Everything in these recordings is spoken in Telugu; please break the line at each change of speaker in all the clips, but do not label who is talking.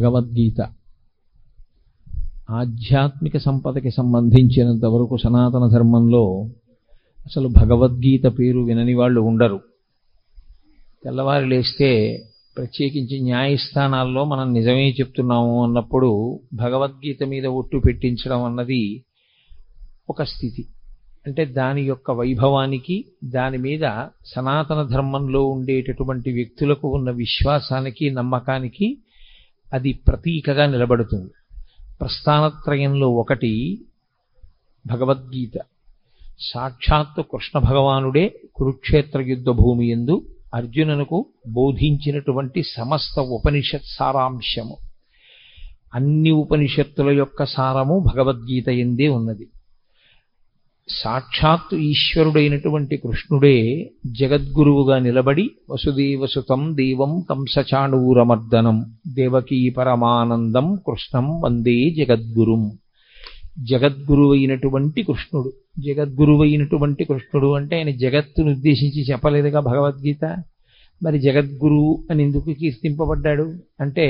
భగవద్గీత ఆధ్యాత్మిక సంపదకి సంబంధించినంత వరకు సనాతన ధర్మంలో అసలు భగవద్గీత పేరు వినని వాళ్ళు ఉండరు. తెల్లవారు లేస్తే ప్రత్యేకించి న్యాయస్థానాల్లో మనం నిజమే చెప్తున్నాము అన్నప్పుడు భగవద్గీత మీద ఒట్టు పెట్టించడం అన్నది ఒక స్థితి. అంటే దాని యొక్క వైభవానికి, దాని మీద సనాతన ధర్మంలో ఉండేటటువంటి వ్యక్తులకు ఉన్న విశ్వాసానికి, నమ్మకానికి అది ప్రతీకగా నిలబడుతుంది. ప్రస్థానత్రయంలో ఒకటి భగవద్గీత. సాక్షాత్తు కృష్ణ భగవానుడే కురుక్షేత్ర యుద్ధ భూమి యందు అర్జునునకు బోధించినటువంటి సమస్త ఉపనిషత్ సారాంశము. అన్ని ఉపనిషత్తుల యొక్క సారము భగవద్గీత యందే ఉన్నది. సాక్షాత్తు ఈశ్వరుడైనటువంటి కృష్ణుడే జగద్గురువుగా నిలబడి వసుదేవసుతం దేవం కంసచాణూరమర్దనం దేవకీ పరమానందం కృష్ణం వందే జగద్గురుం. జగద్గురువైనటువంటి కృష్ణుడు. జగద్గురువైనటువంటి కృష్ణుడు అంటే ఆయన జగత్తును ఉద్దేశించి చెప్పలేదుగా భగవద్గీత. మరి జగద్గురు అని ఎందుకు కీర్తింపబడ్డాడు అంటే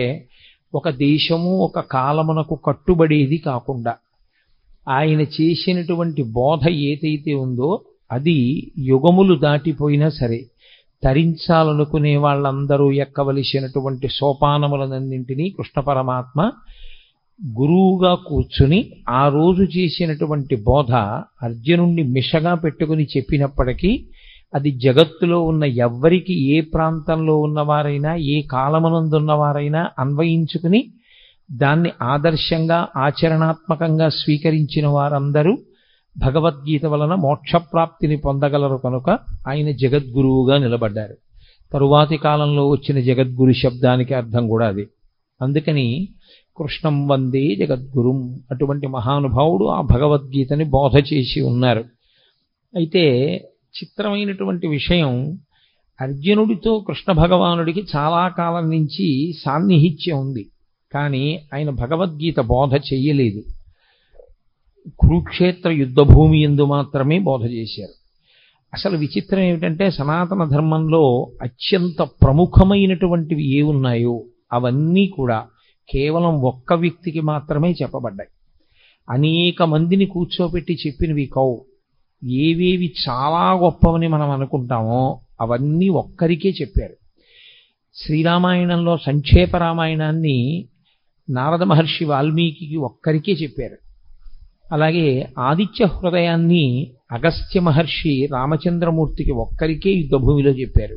ఒక దేశము ఒక కాలమునకు కట్టుబడేది కాకుండా ఆయన చేసినటువంటి బోధ ఏదైతే ఉందో అది యుగములు దాటిపోయినా సరే తరించాలనుకునే వాళ్ళందరూ ఎక్కవలసినటువంటి సోపానములనన్నింటినీ కృష్ణ పరమాత్మ గురువుగా కూర్చుని ఆ రోజు చేసినటువంటి బోధ అర్జునుణ్ణి మిషగా పెట్టుకుని చెప్పినప్పటికీ అది జగత్తులో ఉన్న ఎవ్వరికి, ఏ ప్రాంతంలో ఉన్నవారైనా, ఏ కాలమునందున్నవారైనా అన్వయించుకుని దాన్ని ఆదర్శంగా ఆచరణాత్మకంగా స్వీకరించిన వారందరూ భగవద్గీత వలన మోక్షప్రాప్తిని పొందగలరు కనుక ఆయన జగద్గురువుగా నిలబడ్డారు. తరువాతి కాలంలో వచ్చిన జగద్గురు శబ్దానికి అర్థం కూడా అది. అందుకని కృష్ణం వందే జగద్గురుం అటువంటి మహానుభావుడు ఆ భగవద్గీతని బోధ చేసి ఉన్నారు. అయితే చిత్రమైనటువంటి విషయం, అర్జునుడితో కృష్ణ భగవానుడికి చాలా కాలం నుంచి సాన్నిహిత్యం ఉంది. కానీ ఆయన భగవద్గీత బోధ చెయ్యలేదు. కురుక్షేత్ర యుద్ధ భూమి యందు మాత్రమే బోధ చేశారు. అసలు విచిత్రం ఏమిటంటే సనాతన ధర్మంలో అత్యంత ప్రముఖమైనటువంటివి ఏ ఉన్నాయో అవన్నీ కూడా కేవలం ఒక్క వ్యక్తికి మాత్రమే చెప్పబడ్డాయి. అనేక మందిని కూర్చోబెట్టి చెప్పినవి కావు. ఏవేవి చాలా గొప్పవని మనం అనుకుంటామో అవన్నీ ఒక్కరికే చెప్పారు. శ్రీరామాయణంలో సంక్షేప రామాయణాన్ని నారద మహర్షి వాల్మీకి ఒక్కరికే చెప్పారు. అలాగే ఆదిత్య హృదయాన్ని అగస్త్య మహర్షి రామచంద్రమూర్తికి ఒక్కరికే యుద్ధభూమిలో చెప్పారు.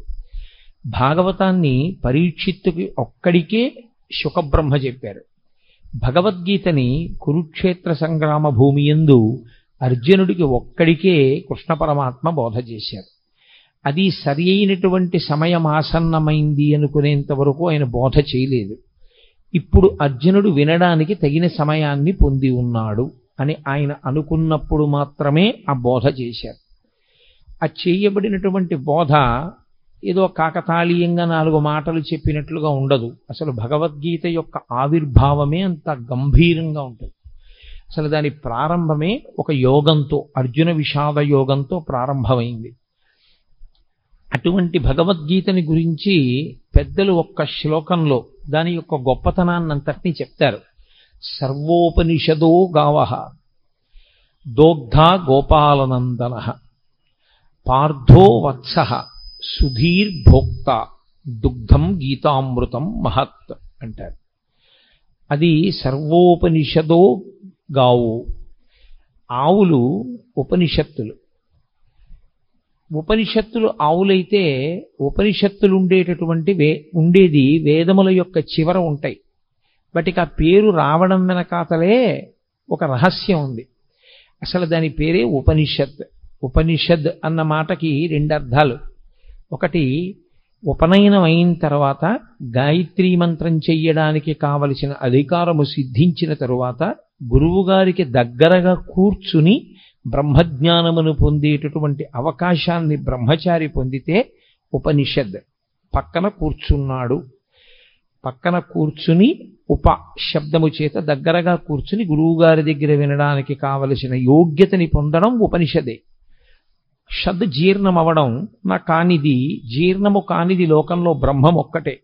భాగవతాన్ని పరీక్షిత్తుకి ఒక్కడికే శుకబ్రహ్మ చెప్పారు. భగవద్గీతని కురుక్షేత్ర సంగ్రామ భూమి యందు అర్జునుడికి ఒక్కడికే కృష్ణ పరమాత్మ బోధ చేశారు. అది సరి అయినటువంటి సమయం ఆసన్నమైంది అనుకునేంత వరకు ఆయన బోధ చేయలేదు. ఇప్పుడు అర్జునుడు వినడానికి తగిన సమయాన్ని పొంది ఉన్నాడు అని ఆయన అనుకున్నప్పుడు మాత్రమే ఆ బోధ చేశారు. ఆ చేయబడినటువంటి బోధ ఏదో కాకతాళీయంగా 4 మాటలు చెప్పినట్లుగా ఉండదు. అసలు భగవద్గీత యొక్క ఆవిర్భావమే అంత గంభీరంగా ఉంటుంది. అసలు దాని ప్రారంభమే ఒక యోగంతో, అర్జున విషాద యోగంతో ప్రారంభమైంది. అటువంటి భగవద్గీతని గురించి పెద్దలు ఒక్క శ్లోకంలో దాని యొక్క గొప్పతనాన్నంతటినీ చెప్తారు. సర్వోపనిషదో గావః దోగ్ధా గోపాలనందన పార్థో వత్సః సుధీర్భోక్త దుగ్ధం గీతామృతం మహత్ అంటారు. అది సర్వోపనిషదో గావు. ఆవులు ఉపనిషత్తులు. ఉపనిషత్తులు ఆవులైతే ఉపనిషత్తులు ఉండేది వేదముల యొక్క చివర ఉంటాయి. వాటికి ఆ పేరు రావడం వెనకాతలే ఒక రహస్యం ఉంది. అసలు దాని పేరే ఉపనిషత్. ఉపనిషద్ అన్న మాటకి 2 అర్థాలు. ఒకటి, ఉపనయనం అయిన తర్వాత గాయత్రీ మంత్రం చెయ్యడానికి కావలసిన అధికారము సిద్ధించిన తరువాత గురువుగారికి దగ్గరగా కూర్చుని బ్రహ్మజ్ఞానమును పొందేటటువంటి అవకాశాన్ని బ్రహ్మచారి పొందితే ఉపనిషద్. పక్కన కూర్చున్నాడు, పక్కన కూర్చుని ఉప శబ్దము చేత దగ్గరగా కూర్చుని గురువుగారి దగ్గర వినడానికి కావలసిన యోగ్యతని పొందడం ఉపనిషదే. షద్ జీర్ణమవడం, నా కానిది జీర్ణము కానిది లోకంలో బ్రహ్మం ఒక్కటే.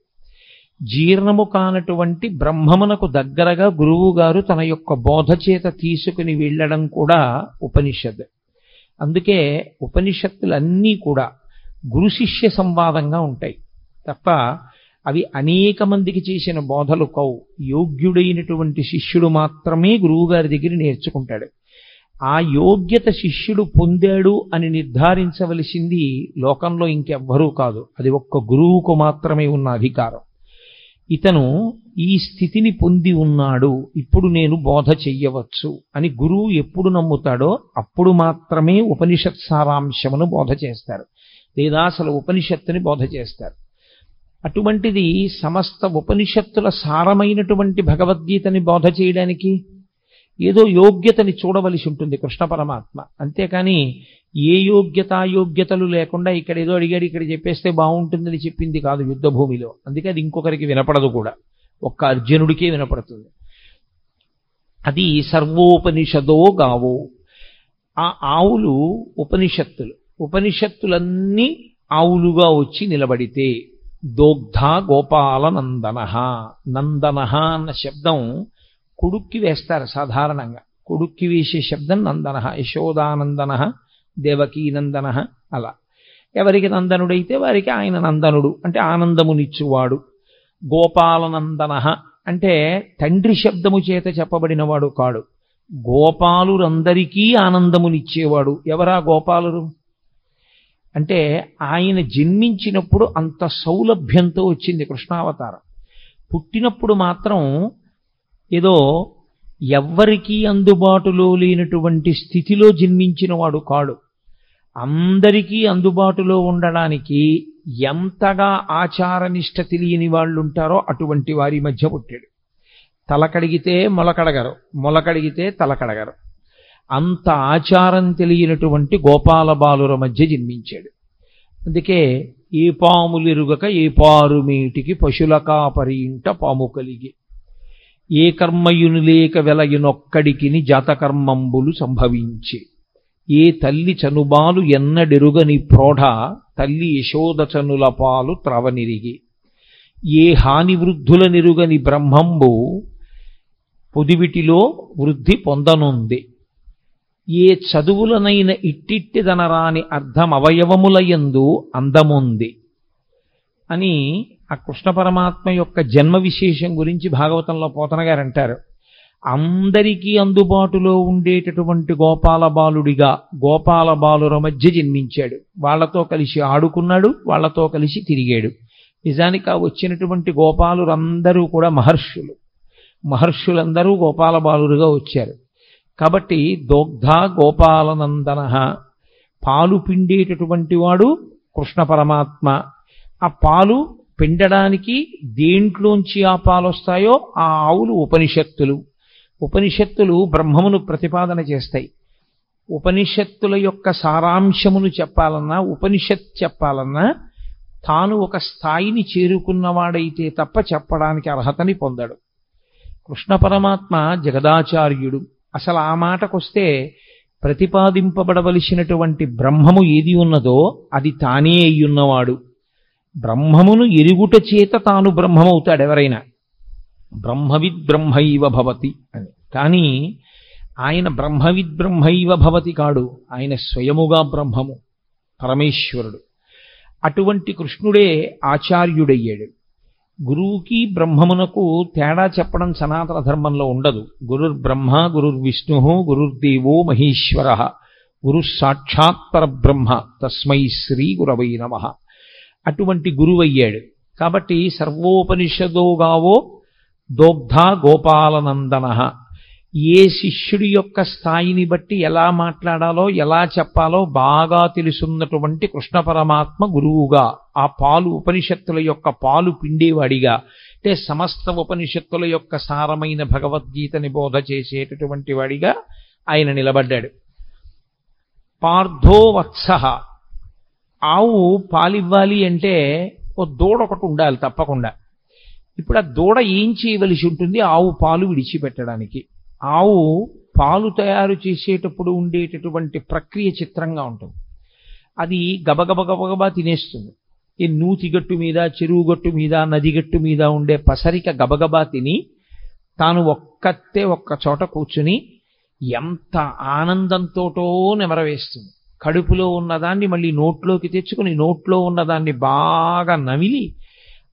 జీర్ణము కానటువంటి బ్రహ్మమునకు దగ్గరగా గురువు గారు తన యొక్క బోధ చేత తీసుకుని వెళ్ళడం కూడా ఉపనిషత్. అందుకే ఉపనిషత్తులన్నీ కూడా గురు శిష్య సంవాదంగా ఉంటాయి తప్ప అవి అనేక మందికి చేసిన బోధలు కవు. యోగ్యుడైనటువంటి శిష్యుడు మాత్రమే గురువుగారి దగ్గర నేర్చుకుంటాడు. ఆ యోగ్యత శిష్యుడు పొందాడు అని నిర్ధారించవలసింది లోకంలో ఇంకెవ్వరూ కాదు. అది ఒక్క గురువుకు మాత్రమే ఉన్న అధికారం. ఇతను ఈ స్థితిని పొంది ఉన్నాడు, ఇప్పుడు నేను బోధ చెయ్యవచ్చు అని గురువు ఎప్పుడు నమ్ముతాడో అప్పుడు మాత్రమే ఉపనిషత్ సారాంశమును బోధ చేస్తారు, లేదా అసలు ఉపనిషత్తుని బోధ చేస్తారు. అటువంటిది సమస్త ఉపనిషత్తుల సారమైనటువంటి భగవద్గీతని బోధ చేయడానికి ఏదో యోగ్యతని చూడవలసి ఉంటుంది కృష్ణ పరమాత్మ. అంతేకాని ఏ యోగ్యతాయోగ్యతలు లేకుండా ఇక్కడ ఏదో అడిగాడు ఇక్కడ చెప్పేస్తే బాగుంటుందని చెప్పింది కాదు యుద్ధ భూమిలో. అందుకే అది ఇంకొకరికి వినపడదు కూడా, ఒక్క అర్జునుడికే వినపడుతుంది. అది సర్వోపనిషదో గావో. ఆ ఆవులు ఉపనిషత్తులు. ఉపనిషత్తులన్నీ ఆవులుగా వచ్చి నిలబడితే దోగ్ధ గోపాల నందన. నందన అన్న శబ్దం కొడుక్కి వేస్తారు సాధారణంగా. కొడుక్కి వేసే శబ్దం నందన. యశోదానందన, దేవకీనందన. అలా ఎవరికి నందనుడైతే వారికి ఆయన నందనుడు అంటే ఆనందమునిచ్చువాడు. గోపాలనందన అంటే తండ్రి శబ్దము చేత చెప్పబడినవాడు కాడు, గోపాలురందరికీ ఆనందమునిచ్చేవాడు. ఎవరా గోపాలురు అంటే ఆయన జన్మించినప్పుడు అంత సౌలభ్యంతో వచ్చింది కృష్ణావతారం. పుట్టినప్పుడు మాత్రం ఏదో ఎవ్వరికీ అందుబాటులో లేనటువంటి స్థితిలో జన్మించిన వాడు కాడు. అందరికీ అందుబాటులో ఉండడానికి ఎంతగా ఆచారనిష్ట తెలియని వాళ్ళు ఉంటారో అటువంటి వారి మధ్య పుట్టాడు. తలకడిగితే మొలకడగరు, మొలకడిగితే తలకడగరు. అంత ఆచారం తెలియనటువంటి గోపాల బాలుర మధ్య జన్మించాడు. అందుకే ఏ పాములిరుగక ఏ పారుమేటికి పశుల కాపరి ఇంట పాము కలిగి, ఏ కర్మయును లేక వెలయునొక్కడికిని జాతకర్మంబులు సంభవించి, ఏ తల్లి చనుబాలు ఎన్నడెరుగని ప్రోఢ తల్లి యశోదచనుల పాలు త్రవనిరిగి, ఏ హాని వృద్ధుల నిరుగని బ్రహ్మంబు పొదివిటిలో వృద్ధి పొందనుంది, ఏ చదువులనైన ఇట్టిట్టిదనరాని అర్థమవయవములయందు అందముంది అని ఆ కృష్ణ పరమాత్మ యొక్క జన్మ విశేషం గురించి భాగవతంలో పోతన గారు అంటారు. అందరికీ అందుబాటులో ఉండేటటువంటి గోపాల బాలుడిగా గోపాల బాలుర మధ్య జన్మించాడు. వాళ్లతో కలిసి ఆడుకున్నాడు, వాళ్లతో కలిసి తిరిగాడు. నిజానికి ఆ వచ్చినటువంటి గోపాలురందరూ కూడా మహర్షులు. మహర్షులందరూ గోపాల బాలురుగా వచ్చారు. కాబట్టి దోగ్ధ గోపాలనందన, పాలు పిండేటటువంటి వాడు కృష్ణ పరమాత్మ. ఆ పాలు పిండడానికి దేంట్లోంచి ఆ పాలు వస్తాయో ఆ ఆవులు ఉపనిషత్తులు. ఉపనిషత్తులు బ్రహ్మమును ప్రతిపాదన చేస్తాయి. ఉపనిషత్తుల యొక్క సారాంశమును చెప్పాలన్నా, ఉపనిషత్ చెప్పాలన్నా తాను ఒక స్థాయిని చేరుకున్నవాడైతే తప్ప చెప్పడానికి అర్హతని పొందాడు. కృష్ణ పరమాత్మ జగదాచార్యుడు. అసలు ఆ మాటకొస్తే ప్రతిపాదింపబడవలసినటువంటి బ్రహ్మము ఏది ఉన్నదో అది తానే అయ్యున్నవాడు. బ్రహ్మమును ఎరుగుట చేత తాను బ్రహ్మమవుతాడు ఎవరైనా. బ్రహ్మవిద్ బ్రహ్మైవ భవతి అని. కానీ ఆయన బ్రహ్మవిద్ బ్రహ్మైవ భవతి కాడు, ఆయన స్వయముగా బ్రహ్మము, పరమేశ్వరుడు. అటువంటి కృష్ణుడే ఆచార్యుడయ్యాడు. గురువుకి బ్రహ్మమునకు తేడా చెప్పడం సనాతన ధర్మంలో ఉండదు. గురుర్బ్రహ్మ గురుర్విష్ణు గురుర్దేవో మహేశ్వర గురు సాక్షాత్ పరబ్రహ్మ తస్మై శ్రీ గురవై నమః. అటువంటి గురువయ్యాడు. కాబట్టి సర్వోపనిషదో గావో దోగ్ధ గోపాలనందన. ఏ శిష్యుడి యొక్క స్థాయిని బట్టి ఎలా మాట్లాడాలో ఎలా చెప్పాలో బాగా తెలుసున్నటువంటి కృష్ణ పరమాత్మ గురువుగా, ఆ పాలు ఉపనిషత్తుల యొక్క పాలు పిండేవాడిగా, అంటే సమస్త ఉపనిషత్తుల యొక్క సారమైన భగవద్గీతని బోధ చేసేటటువంటి వాడిగా ఆయన నిలబడ్డాడు. పార్థో వత్సః. ఆవు పాలివ్వాలి అంటే ఓ దూడ ఒకటి ఉండాలి తప్పకుండా. ఇప్పుడు ఆ దూడ ఏం చేయవలసి ఉంటుంది? ఆవు పాలు విడిచిపెట్టడానికి. ఆవు పాలు తయారు చేసేటప్పుడు ఉండేటటువంటి ప్రక్రియ చిత్రంగా ఉంటుంది. అది గబగబా తినేస్తుంది. ఈ నూతిగట్టు మీద, చెరువు గట్టు మీద, నదిగట్టు మీద ఉండే పసరిక గబగబా తిని తాను ఒక్క చోట కూర్చుని ఎంత ఆనందంతోటో నెమరవేస్తుంది. కడుపులో ఉన్నదాన్ని మళ్ళీ నోట్లోకి తెచ్చుకుని నోట్లో ఉన్నదాన్ని బాగా నమిలి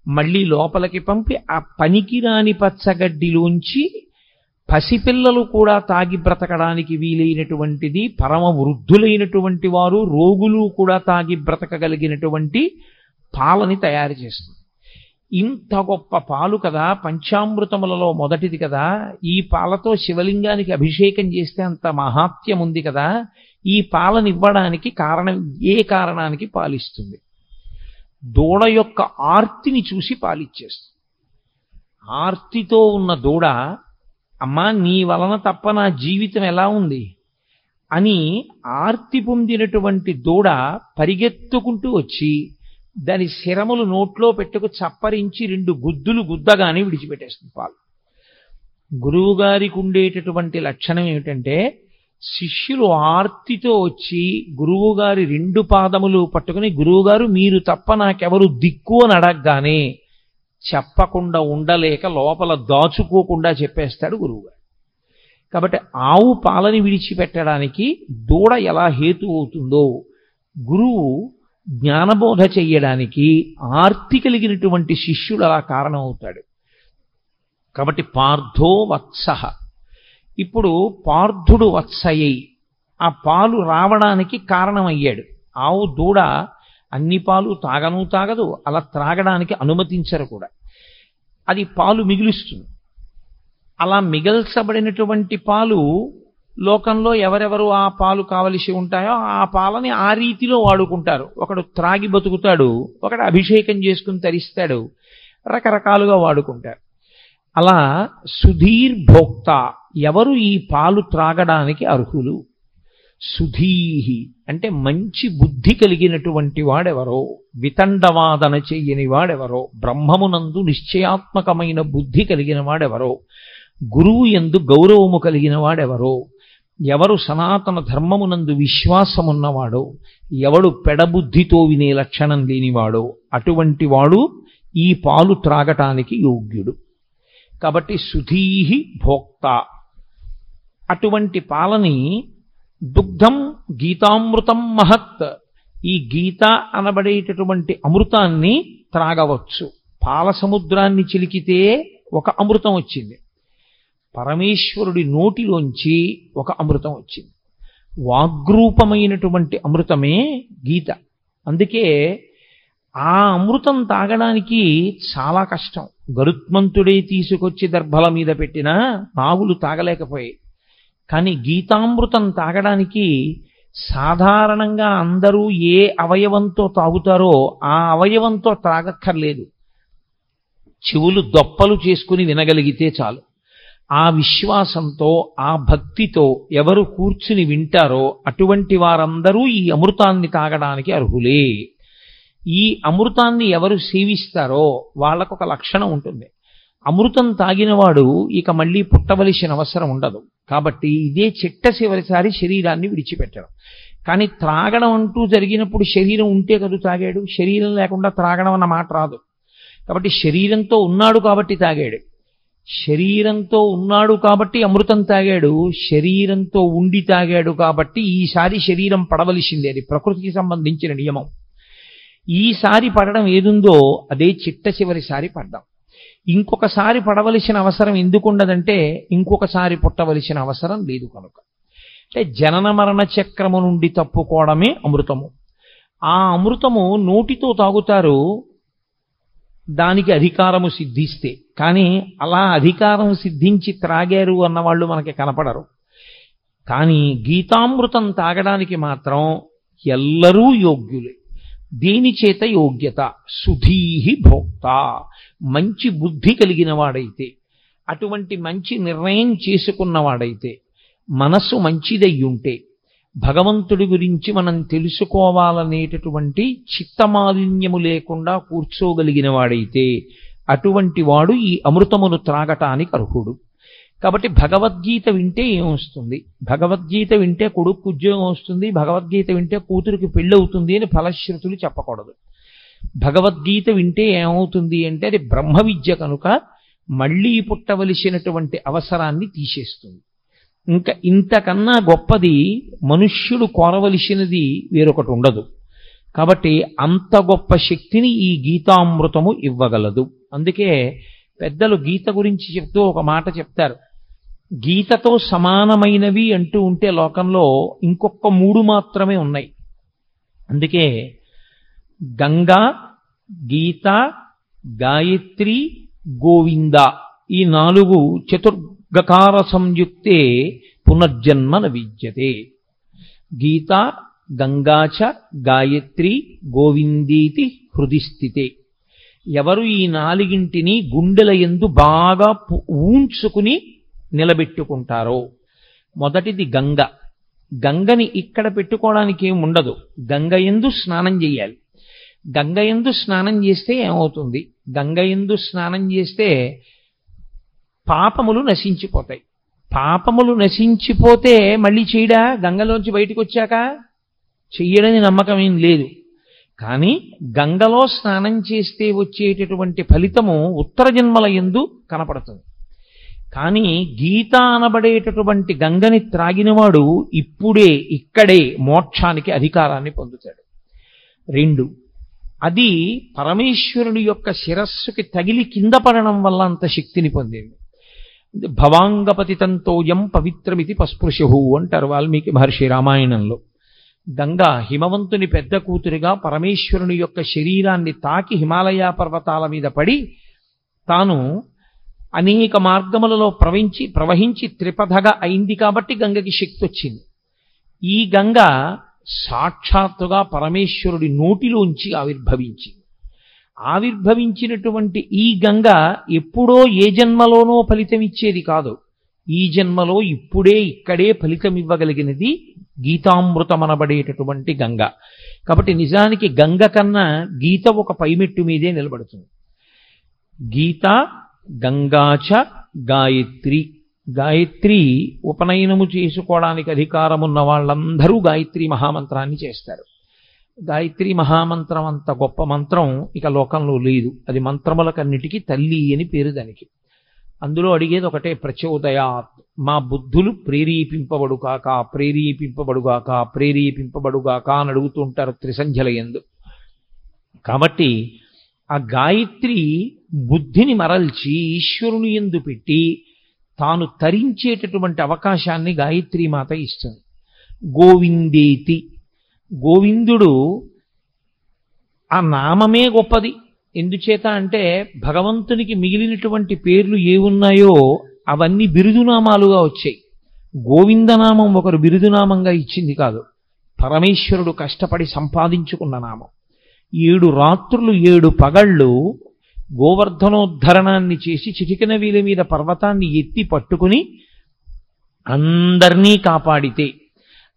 మళ్ళీ లోపలికి పంపి ఆ పనికిరాని పచ్చగడ్డిలోంచి పసిపిల్లలు కూడా తాగి బ్రతకడానికి వీలైనటువంటిది, పరమ వృద్ధులైనటువంటి వారు, రోగులు కూడా తాగి బ్రతకగలిగినటువంటి పాలని తయారు చేస్తుంది. ఇంత గొప్ప పాలు కదా, పంచామృతములలో మొదటిది కదా, ఈ పాలతో శివలింగానికి అభిషేకం చేస్తే అంత మహాత్యం ఉంది కదా, ఈ పాలనివ్వడానికి కారణం, ఏ కారణానికి పాలిస్తుంది? దూడ యొక్క ఆర్తిని చూసి పాలిచ్చేస్తుంది. ఆర్తితో ఉన్న దూడ, అమ్మా నీ వలన తప్ప నా జీవితం ఎలా ఉంది అని ఆర్తి పొందినటువంటి దూడ పరిగెత్తుకుంటూ వచ్చి దాని శిరములు నోట్లో పెట్టుకు చప్పరించి 2 గుద్దులు గుద్దగానే విడిచిపెట్టేస్తుంది పాలు. గురువుగారికి ఉండేటటువంటి లక్షణం ఏమిటంటే, శిష్యులు ఆర్తితో వచ్చి గురువుగారి 2 పాదములు పట్టుకుని, గురువుగారు మీరు తప్ప నాకెవరు దిక్కు అని అడగగానే చెప్పకుండా ఉండలేక లోపల దాచుకోకుండా చెప్పేస్తాడు గురువుగారు. కాబట్టి ఆవు పాలని విడిచిపెట్టడానికి దూడ ఎలా హేతు అవుతుందో, గురువు జ్ఞానబోధ చెయ్యడానికి ఆర్తి కలిగినటువంటి శిష్యుడు అలా కారణం అవుతాడు. కాబట్టి పార్థో వత్సః. ఇప్పుడు పార్థుడు వత్సయ్యి ఆ పాలు రావడానికి కారణమయ్యాడు. ఆవు దూడ అన్ని పాలు తాగదు, అలా త్రాగడానికి అనుమతించరు కూడా. అది పాలు మిగులుస్తుంది. అలా మిగల్చబడినటువంటి పాలు లోకంలో ఎవరెవరు ఆ పాలు కావలసి ఉంటాయో ఆ పాలని ఆ రీతిలో వాడుకుంటారు. ఒకడు త్రాగి బతుకుతాడు, ఒకడు అభిషేకం చేసుకుని తరిస్తాడు, రకరకాలుగా వాడుకుంటారు. అలా సుధీర్భోక్త, ఎవరు ఈ పాలు త్రాగడానికి అర్హులు? సుధీహి అంటే మంచి బుద్ధి కలిగినటువంటి వాడెవరో, వితండవాదన చెయ్యని వాడెవరో, బ్రహ్మమునందు నిశ్చయాత్మకమైన బుద్ధి కలిగిన వాడెవరో, గురువు యందు గౌరవము కలిగిన వాడెవరో, ఎవరు సనాతన ధర్మమునందు విశ్వాసమున్నవాడో, ఎవడు పెడబుద్ధితో వినే లక్షణం లేనివాడో అటువంటి వాడు ఈ పాలు త్రాగటానికి యోగ్యుడు. కాబట్టి సుధీహి భోక్త. అటువంటి పాలని దుగ్ధం గీతామృతం మహత్, ఈ గీత అనబడేటటువంటి అమృతాన్ని త్రాగవచ్చు. పాల సముద్రాన్ని చిలికితే ఒక అమృతం వచ్చింది, పరమేశ్వరుడి నోటిలోంచి ఒక అమృతం వచ్చింది. వాగ్రూపమైనటువంటి అమృతమే గీత. అందుకే ఆ అమృతం తాగడానికి చాలా కష్టం. గరుత్మంతుడే తీసుకొచ్చి దర్భల మీద పెట్టినా నాగులు తాగలేకపోయాయి. కానీ గీతామృతం తాగడానికి సాధారణంగా అందరూ ఏ అవయవంతో తాగుతారో ఆ అవయవంతో తాగక్కర్లేదు, చెవులు దొప్పలు చేసుకుని వినగలిగితే చాలు. ఆ విశ్వాసంతో, ఆ భక్తితో ఎవరు కూర్చుని వింటారో అటువంటి వారందరూ ఈ అమృతాన్ని తాగడానికి అర్హులే. ఈ అమృతాన్ని ఎవరు సేవిస్తారో వాళ్ళకొక లక్షణం ఉంటుంది. అమృతం తాగినవాడు ఇక మళ్ళీ పుట్టవలసిన అవసరం ఉండదు. కాబట్టి ఇదే చిట్టచివరిసారి శరీరాన్ని విడిచిపెట్టడం. కానీ త్రాగడం అంటూ జరిగినప్పుడు శరీరం ఉంటే కదా తాగాడు, శరీరం లేకుండా త్రాగడం అన్న మాట రాదు. కాబట్టి శరీరంతో ఉన్నాడు కాబట్టి తాగాడు, శరీరంతో ఉన్నాడు కాబట్టి అమృతం తాగాడు, శరీరంతో ఉండి తాగాడు కాబట్టి ఈసారి శరీరం పడవలసిందే. అది ప్రకృతికి సంబంధించిన నియమం. ఈసారి పడడం ఏదుందో అదే చిట్టచివరిసారి పడ్డాం. ఇంకొకసారి పడవలసిన అవసరం ఎందుకుండదంటే ఇంకొకసారి పుట్టవలసిన అవసరం లేదు కనుక. అంటే జనన మరణ చక్రము నుండి తప్పుకోవడమే అమృతము. ఆ అమృతము నోటితో తాగుతారు, దానికి అధికారము సిద్ధిస్తే. కానీ అలా అధికారం సిద్ధించి త్రాగారు అన్నవాళ్ళు మనకి కనపడరు. కానీ గీతామృతం తాగడానికి మాత్రం ఎల్లరూ యోగ్యులే. దేని చేత యోగ్యత? సుధీహి భోక్త, మంచి బుద్ధి కలిగిన వాడైతే, అటువంటి మంచి నిర్ణయం చేసుకున్నవాడైతే, మనస్సు మంచిదయ్యుంటే, భగవంతుడి గురించి మనం తెలుసుకోవాలనేటటువంటి చిత్తమాలిన్యము లేకుండా కూర్చోగలిగిన వాడైతే అటువంటి వాడు ఈ అమృతమును త్రాగటానికి అర్హుడు. కాబట్టి భగవద్గీత వింటే ఏమొస్తుంది? భగవద్గీత వింటే కొడుకు ఉద్యోగం వస్తుంది, భగవద్గీత వింటే కూతురికి పెళ్ళవుతుంది అని ఫలశ్రుతులు చెప్పకూడదు. భగవద్గీత వింటే ఏమవుతుంది అంటే అది బ్రహ్మ విద్య కనుక మళ్ళీ పుట్టవలసినటువంటి అవసరాన్ని తీసేస్తుంది. ఇంకా ఇంతకన్నా గొప్పది మనుష్యుడు కోరవలసినది వేరొకటి ఉండదు. కాబట్టి అంత గొప్ప శక్తిని ఈ గీతామృతము ఇవ్వగలదు. అందుకే పెద్దలు గీత గురించి చెప్తూ ఒక మాట చెప్తారు. గీతతో సమానమైనవి అంటూ ఉంటే లోకంలో ఇంకొక 3 మాత్రమే ఉన్నాయి. అందుకే గంగా, గీత, గాయత్రి, గోవింద ఈ 4 చతుర్గకార సంయుక్తే పునర్జన్మ న విద్యతే. గీత, గంగాచ, గాయత్రి, గోవిందీతి హృది స్థితే. ఎవరు ఈ 4ంటిని గుండెల యందు బాగా ఊంచుకుని నిలబెట్టుకుంటారో, మొదటిది గంగ. గంగని ఇక్కడ పెట్టుకోవడానికి ఏమి ఉండదు. గంగ యందు స్నానం చేయాలి. గంగ యందు స్నానం చేస్తే ఏమవుతుంది? గంగ యందు స్నానం చేస్తే పాపములు నశించిపోతాయి. పాపములు నశించిపోతే మళ్ళీ చేయడా? గంగలోంచి బయటకు వచ్చాక చెయ్యడని నమ్మకం ఏం లేదు. కానీ గంగలో స్నానం చేస్తే వచ్చేటటువంటి ఫలితము ఉత్తర జన్మల యందు కనపడుతుంది. కానీ గీత అనబడేటటువంటి గంగని త్రాగినవాడు ఇప్పుడే ఇక్కడే మోక్షానికి అధికారాన్ని పొందుతాడు. 2, అది పరమేశ్వరుని యొక్క శిరస్సుకి తగిలి కింద పడడం వల్ల అంత శక్తిని పొందింది. భవాంగపతితంతోయం పవిత్రమితి పస్పృశు అంటారు వాల్మీకి మహర్షి రామాయణంలో. గంగా హిమవంతుని పెద్ద కూతురిగా పరమేశ్వరుని యొక్క శరీరాన్ని తాకి హిమాలయ పర్వతాల మీద పడి తాను అనేక మార్గములలో ప్రవహించి త్రిపథగా అయింది కాబట్టి గంగకి శక్తి వచ్చింది. ఈ గంగ సాక్షాత్తుగా పరమేశ్వరుడి నోటిలోంచి ఆవిర్భవించినటువంటి ఈ గంగ ఎప్పుడో ఏ జన్మలోనో ఫలితమిచ్చేది కాదు. ఈ జన్మలో ఇప్పుడే ఇక్కడే ఫలితం ఇవ్వగలిగినది గీతామృతమనబడేటటువంటి గంగ. కాబట్టి నిజానికి గంగ కన్నా గీత ఒక పైమెట్టు మీదే నిలబడుతుంది. గీత, గంగాచ, గాయత్రి. గాయత్రి ఉపనయనము చేసుకోవడానికి అధికారమున్న వాళ్ళందరూ గాయత్రి మహామంత్రాన్ని చేస్తారు. గాయత్రి మహామంత్రం అంత గొప్ప మంత్రం ఇక లోకంలో లేదు. అది మంత్రములకన్నిటికీ తల్లి అని పేరు దానికి. అందులో అడిగేది ఒకటే, ప్రచోదయాత్. మా బుద్ధులు ప్రేరేపింపబడుగాక ప్రేరేపింపబడుగాక ప్రేరేపింపబడుగాక అని అడుగుతూ ఉంటారు త్రిసంధ్యల యందు. కాబట్టి ఆ గాయత్రి బుద్ధిని మరల్చి ఈశ్వరుని యందు పెట్టి తాను తరించేటటువంటి అవకాశాన్ని గాయత్రీ మాత ఇస్తుంది. గోవిందేతి. గోవిందుడు ఆ నామమే గొప్పది. ఎందుచేత అంటే భగవంతునికి మిగిలినటువంటి పేర్లు ఏవున్నాయో అవన్నీ బిరుదునామాలుగా వచ్చాయి. గోవిందనామం ఒకరు బిరుదునామంగా ఇచ్చింది కాదు, పరమేశ్వరుడు కష్టపడి సంపాదించుకున్న నామం. 7 రాత్రులు 7 పగళ్ళు గోవర్ధనోద్ధరణాన్ని చేసి చిటికెన వీల మీద పర్వతాన్ని ఎత్తి పట్టుకుని అందరినీ కాపాడితే,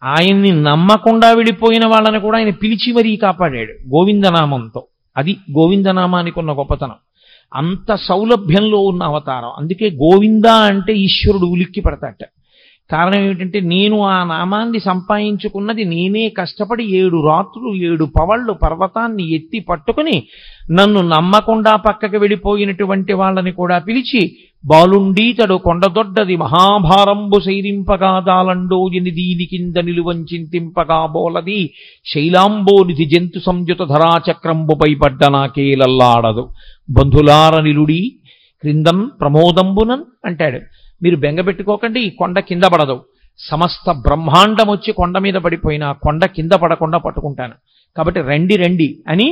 ఆయన్ని నమ్మకుండా వెళ్ళిపోయిన వాళ్ళని కూడా ఆయన పిలిచి మరీ కాపాడాడు గోవిందనామంతో. అది గోవిందనామానికి ఉన్న గొప్పతనం. అంత సౌలభ్యంలో ఉన్న అవతారం. అందుకే గోవింద అంటే ఈశ్వరుడు ఉలిక్కి పడతాట. కారణం ఏమిటంటే నేను ఆ నామాన్ని సంపాదించుకున్నది నేనే కష్టపడి 7 రాత్రులు 7 పవళ్ళు పర్వతాన్ని ఎత్తి పట్టుకుని నన్ను నమ్మకుండా పక్కకి వెళ్ళిపోయినటువంటి వాళ్ళని కూడా పిలిచి బాలుండీతడు కొండదొడ్డది మహాభారంబు సైరింపగా దాలండో ఎనిదీని కింద నిలువంచింతింపగా బోలది శైలాంబోనిధి జంతు సంయుత ధరాచక్రంబుపై పడ్డ నాకేలల్లాడదు బంధులార నిలుడి క్రిందం ప్రమోదంబునన్ అంటాడు. మీరు బెంగపెట్టుకోకండి, ఈ కొండ కింద పడదు. సమస్త బ్రహ్మాండం వచ్చి కొండ మీద పడిపోయినా కొండ కింద పడకుండా పట్టుకుంటాను. కాబట్టి రండి రండి అని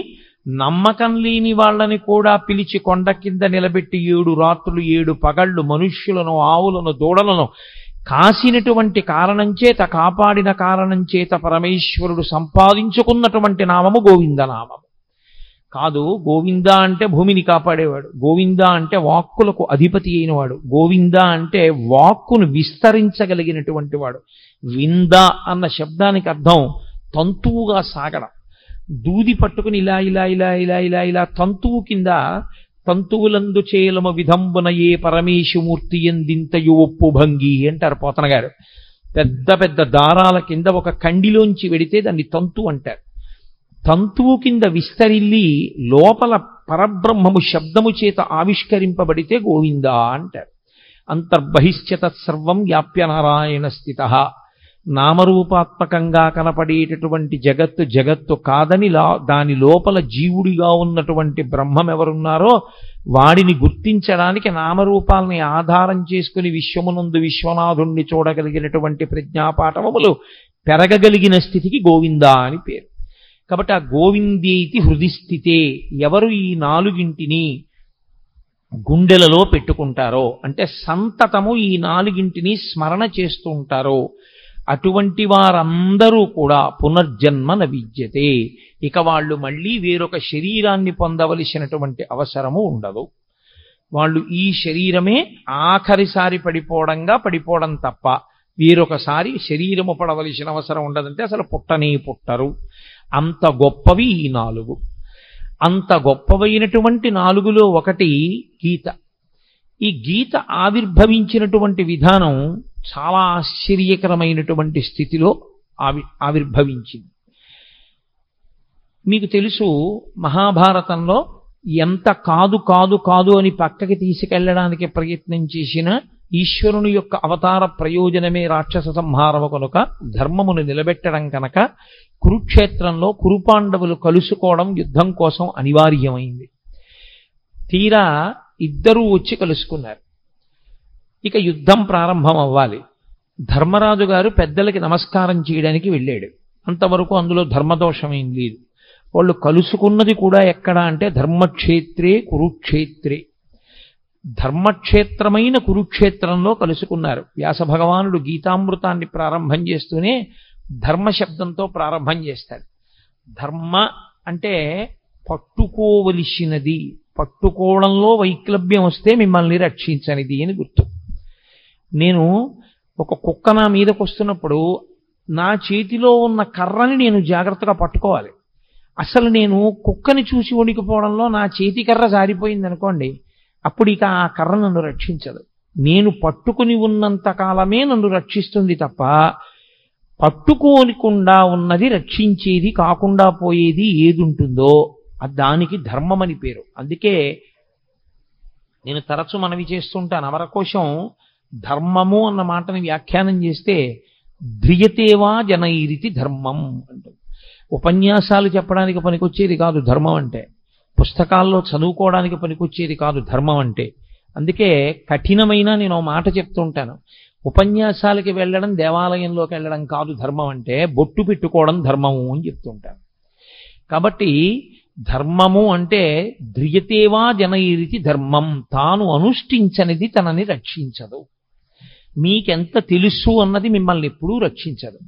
నమ్మకం లేని వాళ్ళని కూడా పిలిచి కొండ కింద నిలబెట్టి 7 రాత్రులు 7 పగళ్ళు మనుష్యులను ఆవులను దూడలను కాసినటువంటి కారణం చేత, కాపాడిన కారణం చేత పరమేశ్వరుడు సంపాదించుకున్నటువంటి నామము గోవిందనామము కాదు. గోవింద అంటే భూమిని కాపాడేవాడు, గోవింద అంటే వాక్కులకు అధిపతి అయినవాడు, గోవింద అంటే వాక్కును విస్తరించగలిగినటువంటి వాడు. వింద అన్న శబ్దానికి అర్థం తంతువుగా సాగడం. దూది పట్టుకుని ఇలా ఇలా ఇలా ఇలా ఇలా ఇలా తంతువు కింద తంతువులందు చేలమ విధంబున ఏ పరమేశమూర్తి ఎందింతయు ఒప్పు భంగి అంటారు పోతన గారు. పెద్ద పెద్ద దారాల కింద ఒక కండిలోంచి వెడితే దాన్ని తంతు అంటారు. తంతువు కింద విస్తరిల్లి లోపల పరబ్రహ్మము శబ్దము చేత ఆవిష్కరింపబడితే గోవింద అంటారు. అంతర్బహిశ్చ తత్సర్వం వ్యాప్య నారాయణ స్థితః. నామరూపాత్మకంగా కనపడేటటువంటి జగత్తు కాదని దాని లోపల జీవుడిగా ఉన్నటువంటి బ్రహ్మం ఎవరున్నారో వాడిని గుర్తించడానికి నామరూపాలని ఆధారం చేసుకుని విశ్వమునందు విశ్వనాథుణ్ణి చూడగలిగినటువంటి ప్రజ్ఞాపాఠవములు పెరగగలిగిన స్థితికి గోవింద అని పేరు. కాబట్టి ఆ గోవిందేతి హృదిస్థితే, ఎవరు ఈ నాలుగింటిని గుండెలలో పెట్టుకుంటారో, అంటే సంతతము ఈ నాలుగింటిని స్మరణ చేస్తూ ఉంటారో, అటువంటి వారందరూ కూడా పునర్జన్మ న విద్యతే, ఇక వాళ్ళు మళ్ళీ వేరొక శరీరాన్ని పొందవలసినటువంటి అవసరము ఉండదు. వాళ్ళు ఈ శరీరమే ఆఖరిసారి పడిపోవడం తప్ప వేరొకసారి శరీరము పడవలసిన అవసరం ఉండదంటే అసలు పుట్టనే పుట్టరు. అంత గొప్పవి ఈ నాలుగు. అంత గొప్పవైనటువంటి నాలుగులో ఒకటి గీత. ఈ గీత ఆవిర్భవించినటువంటి విధానం చాలా ఆశ్చర్యకరమైనటువంటి స్థితిలో ఆవిర్భవించింది. మీకు తెలుసు, మహాభారతంలో ఎంత కాదు అని పక్కకి తీసుకెళ్లడానికి ప్రయత్నం చేసిన ఈశ్వరుని యొక్క అవతార ప్రయోజనమే రాక్షస సంహారము కనుక, ధర్మమును నిలబెట్టడం కనుక కురుక్షేత్రంలో కురుపాండవులు కలుసుకోవడం యుద్ధం కోసం అనివార్యమైంది. తీరా ఇద్దరూ వచ్చి కలుసుకున్నారు. ఇక యుద్ధం ప్రారంభం అవ్వాలి. ధర్మరాజు గారు పెద్దలకి నమస్కారం చేయడానికి వెళ్ళాడు. అంతవరకు అందులో ధర్మదోషమేం లేదు. వాళ్ళు కలుసుకున్నది కూడా ఎక్కడ అంటే ధర్మక్షేత్రే కురుక్షేత్రే, ధర్మక్షేత్రమైన కురుక్షేత్రంలో కలుసుకున్నారు. వ్యాస భగవానుడు గీతామృతాన్ని ప్రారంభం చేస్తూనే ధర్మ శబ్దంతో ప్రారంభం చేస్తాడు. ధర్మ అంటే పట్టుకోవలసినది, పట్టుకోవడంలో వైక్లభ్యం వస్తే మిమ్మల్ని రక్షించనిది అని గుర్తు. నేను ఒక కుక్క నా మీదకి వస్తున్నప్పుడు నా చేతిలో ఉన్న కర్రని నేను జాగ్రత్తగా పట్టుకోవాలి. అసలు నేను కుక్కని చూసి వణికిపోవడంలో నా చేతి కర్ర జారిపోయింది అనుకోండి, అప్పుడు ఇక ఆ కర్ర నన్ను రక్షించదు. నేను పట్టుకుని ఉన్నంత కాలమే నన్ను రక్షిస్తుంది తప్ప పట్టుకోనికుండా ఉన్నది రక్షించేది కాకుండా పోయేది ఏది ఉంటుందో దానికి ధర్మం అని పేరు. అందుకే నేను తరచు మనవి చేస్తుంటాను, అమరకోశం ధర్మము అన్న మాటని వ్యాఖ్యానం చేస్తే ధ్రియతేవా జనైరితి ధర్మం అంటుంది. ఉపన్యాసాలు చెప్పడానికి పనికొచ్చేది కాదు ధర్మం అంటే, పుస్తకాల్లో చదువుకోవడానికి పనికొచ్చేది కాదు ధర్మం అంటే. అందుకే కఠినమైన నేను మాట చెప్తుంటాను, ఉపన్యాసాలకి వెళ్ళడం దేవాలయంలోకి వెళ్ళడం కాదు ధర్మం అంటే, బొట్టు పెట్టుకోవడం ధర్మము అని చెప్తుంటాను. కాబట్టి ధర్మము అంటే ధ్రియతేవా జనైరితి ధర్మం, తాను అనుష్ఠించనిది తనని రక్షించదు. మీకెంత తెలుసు అన్నది మిమ్మల్ని ఎప్పుడూ రక్షించదు.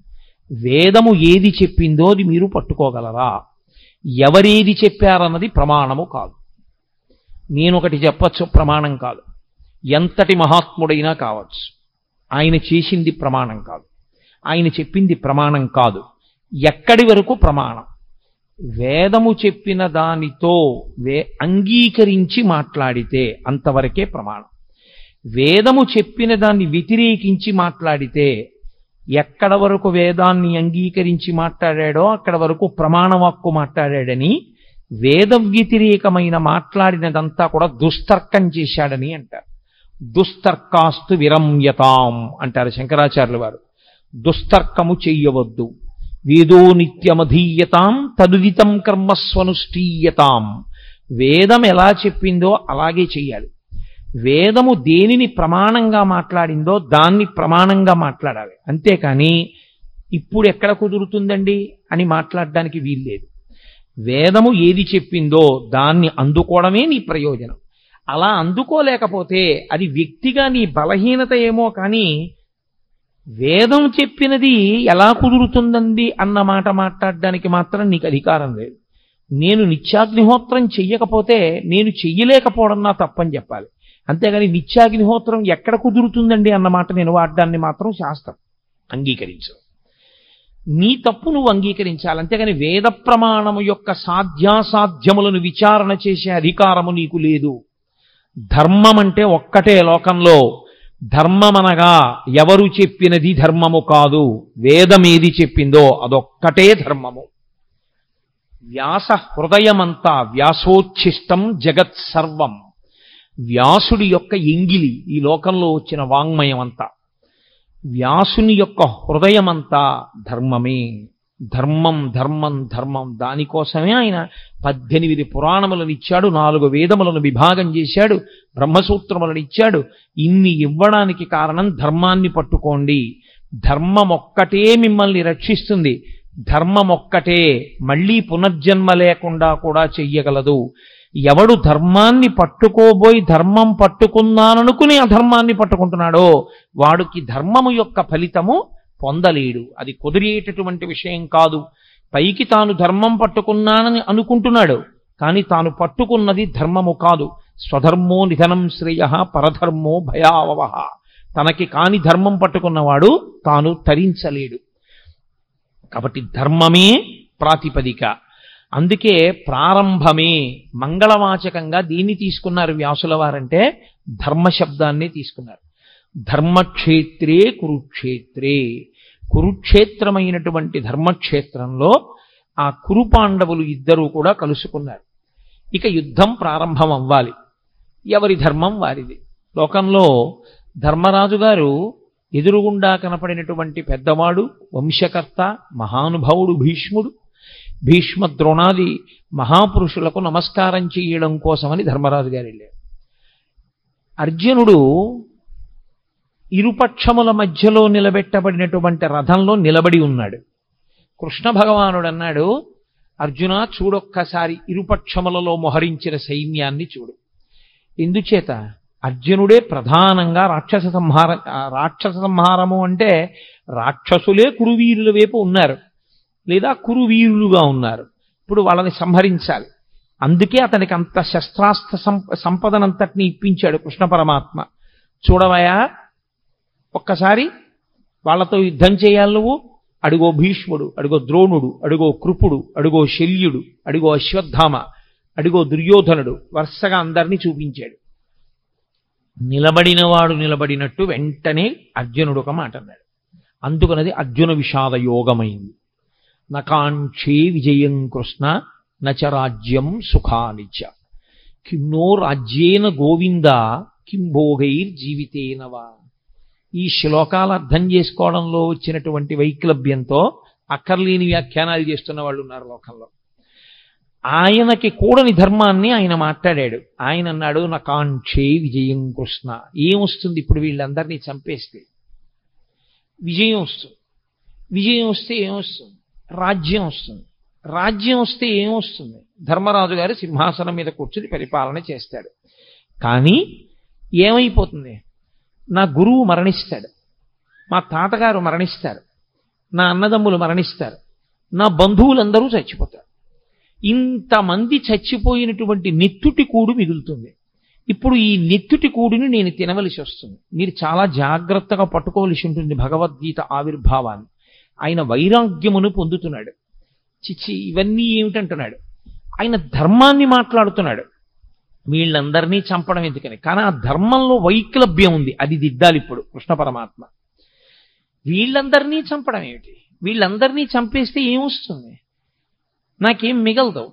వేదము ఏది చెప్పిందో అది మీరు పట్టుకోగలరా? ఎవరేది చెప్పారన్నది ప్రమాణము కాదు. నేనొకటి చెప్పచ్చు, ప్రమాణం కాదు. ఎంతటి మహాత్ముడైనా కావచ్చు, ఆయన చేసింది ప్రమాణం కాదు, ఆయన చెప్పింది ప్రమాణం కాదు. ఎక్కడి వరకు ప్రమాణం? వేదము చెప్పిన దానితో అంగీకరించి మాట్లాడితే అంతవరకే ప్రమాణం. వేదము చెప్పిన దాన్ని వ్యతిరేకించి మాట్లాడితే ఎక్కడ వరకు వేదాన్ని అంగీకరించి మాట్లాడాడో అక్కడ వరకు ప్రమాణవాక్కు మాట్లాడాడని, వేద వ్యతిరేకమైన మాట్లాడినదంతా కూడా దుస్తర్కం చేశాడని అంటారు. దుస్తర్కాస్తు విరమ్యతాం అంటారు శంకరాచార్యుల వారు. దుస్తర్కము చెయ్యవద్దు. వేదో నిత్యమధీయతాం తదుదితం కర్మస్వనుష్ఠీయతాం. వేదం ఎలా చెప్పిందో అలాగే చెయ్యాలి. వేదము దేనిని ప్రమాణంగా మాట్లాడిందో దాన్ని ప్రమాణంగా మాట్లాడాలి. అంతేకాని ఇప్పుడు ఎక్కడ కుదురుతుందండి అని మాట్లాడడానికి వీల్లేదు. వేదము ఏది చెప్పిందో దాన్ని అందుకోవడమే నీ ప్రయోజనం. అలా అందుకోలేకపోతే అది వ్యక్తిగా నీ బలహీనత ఏమో కానీ వేదం చెప్పినది ఎలా కుదురుతుందండి అన్న మాట మాట్లాడడానికి మాత్రం నీకు అధికారం లేదు. నేను నిత్యాగ్నిహోత్రం చెయ్యకపోతే నేను చెయ్యలేకపోవడం నా తప్పని చెప్పాలి. అంతేగాని నిత్యాగ్నిహోత్రం ఎక్కడ కుదురుతుందండి అన్న మాట నేను వాడడాన్ని మాత్రం శాస్త్రం అంగీకరించదు. నీ తప్పు నువ్వు అంగీకరించాలి. అంతేగాని వేద ప్రమాణము యొక్క సాధ్యాసాధ్యములను విచారణ చేసే అధికారము నీకు లేదు. ధర్మం అంటే ఒక్కటే లోకంలో. ధర్మమనగా ఎవరు చెప్పినది ధర్మము కాదు, వేదమేది చెప్పిందో అదొక్కటే ధర్మము. వ్యాస హృదయమంతా వ్యాసోచ్ఛిష్టం జగత్ సర్వం. వ్యాసుడి యొక్క ఎంగిలి ఈ లోకంలో వచ్చిన వాంగ్మయం అంతా. వ్యాసుని యొక్క హృదయమంతా ధర్మమే. ధర్మం ధర్మం ధర్మం. దానికోసమే ఆయన 18 పురాణములను ఇచ్చాడు, 4 వేదములను విభాగం చేశాడు, బ్రహ్మసూత్రములను ఇచ్చాడు. ఇన్ని ఇవ్వడానికి కారణం ధర్మాన్ని పట్టుకోండి, ధర్మం ఒక్కటే మిమ్మల్ని రక్షిస్తుంది, ధర్మం ఒక్కటే మళ్ళీ పునర్జన్మ లేకుండా కూడా చెయ్యగలదు. ఎవడు ధర్మాన్ని పట్టుకోబోయి ధర్మం పట్టుకున్నాననుకుని అధర్మాన్ని పట్టుకుంటున్నాడో వాడికి ధర్మము యొక్క ఫలితము పొందలేడు. అది కుదిరేటటువంటి విషయం కాదు. పైకి తాను ధర్మం పట్టుకున్నానని అనుకుంటున్నాడు, కానీ తాను పట్టుకున్నది ధర్మము కాదు. స్వధర్మో నిధనం శ్రేయ పరధర్మో భయావహ. తనకి కాని ధర్మం పట్టుకున్నవాడు తాను తరించలేడు. కాబట్టి ధర్మమే ప్రాతిపదిక. అందుకే ప్రారంభమే మంగళవాచకంగా దీన్ని తీసుకున్నారు వ్యాసుల వారంటే ధర్మశబ్దాన్ని తీసుకున్నారు. ధర్మక్షేత్రే కురుక్షేత్రే. కురుక్షేత్రమైనటువంటి ధర్మక్షేత్రంలో ఆ కురుపాండవులు ఇద్దరూ కూడా కలుసుకున్నారు. ఇక యుద్ధం ప్రారంభం అవ్వాలి. ఎవరి ధర్మం వారిది. లోకంలో ధర్మరాజు గారు ఎదురుగుండా కనపడినటువంటి పెద్దవాడు, వంశకర్త, మహానుభావుడు భీష్ముడు. భీష్మ ద్రోణాది మహాపురుషులకు నమస్కారం చేయడం కోసమని ధర్మరాజు గారు వెళ్ళారు. అర్జునుడు ఇరుపక్షముల మధ్యలో నిలబెట్టబడినటువంటి రథంలో నిలబడి ఉన్నాడు. కృష్ణ భగవానుడు అన్నాడు, అర్జున చూడొక్కసారి ఇరుపక్షములలో మోహరించిన సైన్యాన్ని చూడు. ఎందుచేత అర్జునుడే ప్రధానంగా రాక్షస సంహారము అంటే రాక్షసులే కురువీరుల వైపు ఉన్నారు, లేదా కురువీరులుగా ఉన్నారు. ఇప్పుడు వాళ్ళని సంహరించాలి. అందుకే అతనికి అంత శస్త్రాస్త్ర సంపదనంతటిని ఇప్పించాడు కృష్ణ పరమాత్మ. చూడవయా, ఒక్కసారి వాళ్ళతో యుద్ధం చేయాలి నువ్వు. అడుగో భీష్ముడు, అడుగో ద్రోణుడు, అడుగో కృపుడు, అడుగో శల్యుడు, అడుగో అశ్వత్థామ, అడుగో దుర్యోధనుడు, వరుసగా అందరినీ చూపించాడు. నిలబడినవాడు నిలబడినట్టు వెంటనే అర్జునుడు ఒక మాట అన్నాడు. అందుకనది అర్జున విషాద యోగమైంది. నకాంక్షే విజయం కృష్ణ నచ రాజ్యం సుఖానిచ కిన్నో రాజ్యేన గోవింద కిం భోగైర్జీవితేనవా. ఈ శ్లోకాలు అర్థం చేసుకోవడంలో వచ్చినటువంటి వైక్లభ్యంతో అక్కర్లేని వ్యాఖ్యానాలు చేస్తున్న వాళ్ళు ఉన్నారు లోకంలో. ఆయనకి కూడని ధర్మాన్ని ఆయన మాట్లాడాడు. ఆయన అన్నాడు, నకాంక్షే విజయం కృష్ణ. ఏమొస్తుంది ఇప్పుడు వీళ్ళందరినీ చంపేస్తే? విజయం వస్తుంది. విజయం వస్తే ఏమొస్తుంది? రాజ్యం వస్తుంది. రాజ్యం వస్తే ఏమొస్తుంది? ధర్మరాజు గారు సింహాసనం మీద కూర్చుని పరిపాలన చేస్తాడు. కానీ ఏమైపోతుంది? నా గురువు మరణిస్తాడు, మా తాతగారు మరణిస్తారు, నా అన్నదమ్ములు మరణిస్తారు, నా బంధువులందరూ చచ్చిపోతారు. ఇంతమంది చచ్చిపోయినటువంటి నెత్తుటి కూడు మిగులుతుంది. ఇప్పుడు ఈ నెత్తుటి కూడుని నేను తినవలసి వస్తుంది. మీరు చాలా జాగ్రత్తగా పట్టుకోవలసి ఉంటుంది భగవద్గీత ఆవిర్భావాన్ని. ఆయన వైరాగ్యమును పొందుతున్నాడు. చిచ్చి ఇవన్నీ ఏమిటంటున్నాడు. ఆయన ధర్మాన్ని మాట్లాడుతున్నాడు. వీళ్ళందరినీ చంపడం ఎందుకని? కానీ ఆ ధర్మంలో వైక్లభ్యం ఉంది, అది దిద్దాలి ఇప్పుడు కృష్ణ పరమాత్మ. వీళ్ళందరినీ చంపడం ఏమిటి? వీళ్ళందరినీ చంపేస్తే ఏమొస్తుంది? నాకేం మిగలదు.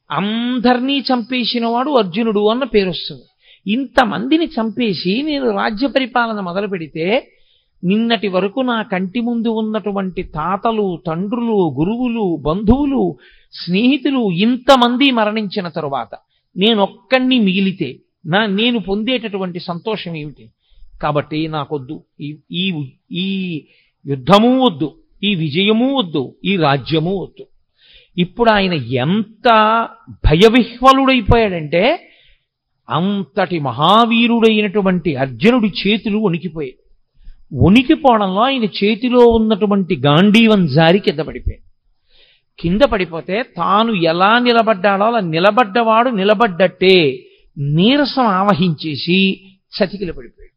అందరినీ చంపేసిన వాడు అర్జునుడు అన్న పేరు వస్తుంది. ఇంతమందిని చంపేసి నేను రాజ్య పరిపాలన మొదలు పెడితే నిన్నటి వరకు నా కంటి ముందు ఉన్నటువంటి తాతలు, తండ్రులు, గురువులు, బంధువులు, స్నేహితులు ఇంతమంది మరణించిన తరువాత నేనొక్కడిని మిగిలితే నేను పొందేటటువంటి సంతోషం ఏమిటి? కాబట్టి నాకొద్దు ఈ యుద్ధము వద్దు, ఈ విజయము వద్దు, ఈ రాజ్యము వద్దు. ఇప్పుడు ఆయన ఎంత భయవిహ్వలుడైపోయాడంటే అంతటి మహావీరుడైనటువంటి అర్జునుడి చేతులు వణికిపోయాయి. వణికిపోవడంలో ఆయన చేతిలో ఉన్నటువంటి గాంధీవం జారి కింద పడిపోయాడు. కింద పడిపోతే తాను ఎలా నిలబడ్డాడో అలా నిలబడ్డవాడు నిలబడ్డట్టే నీరసం ఆవహించేసి చతికిల పడిపోయాడు.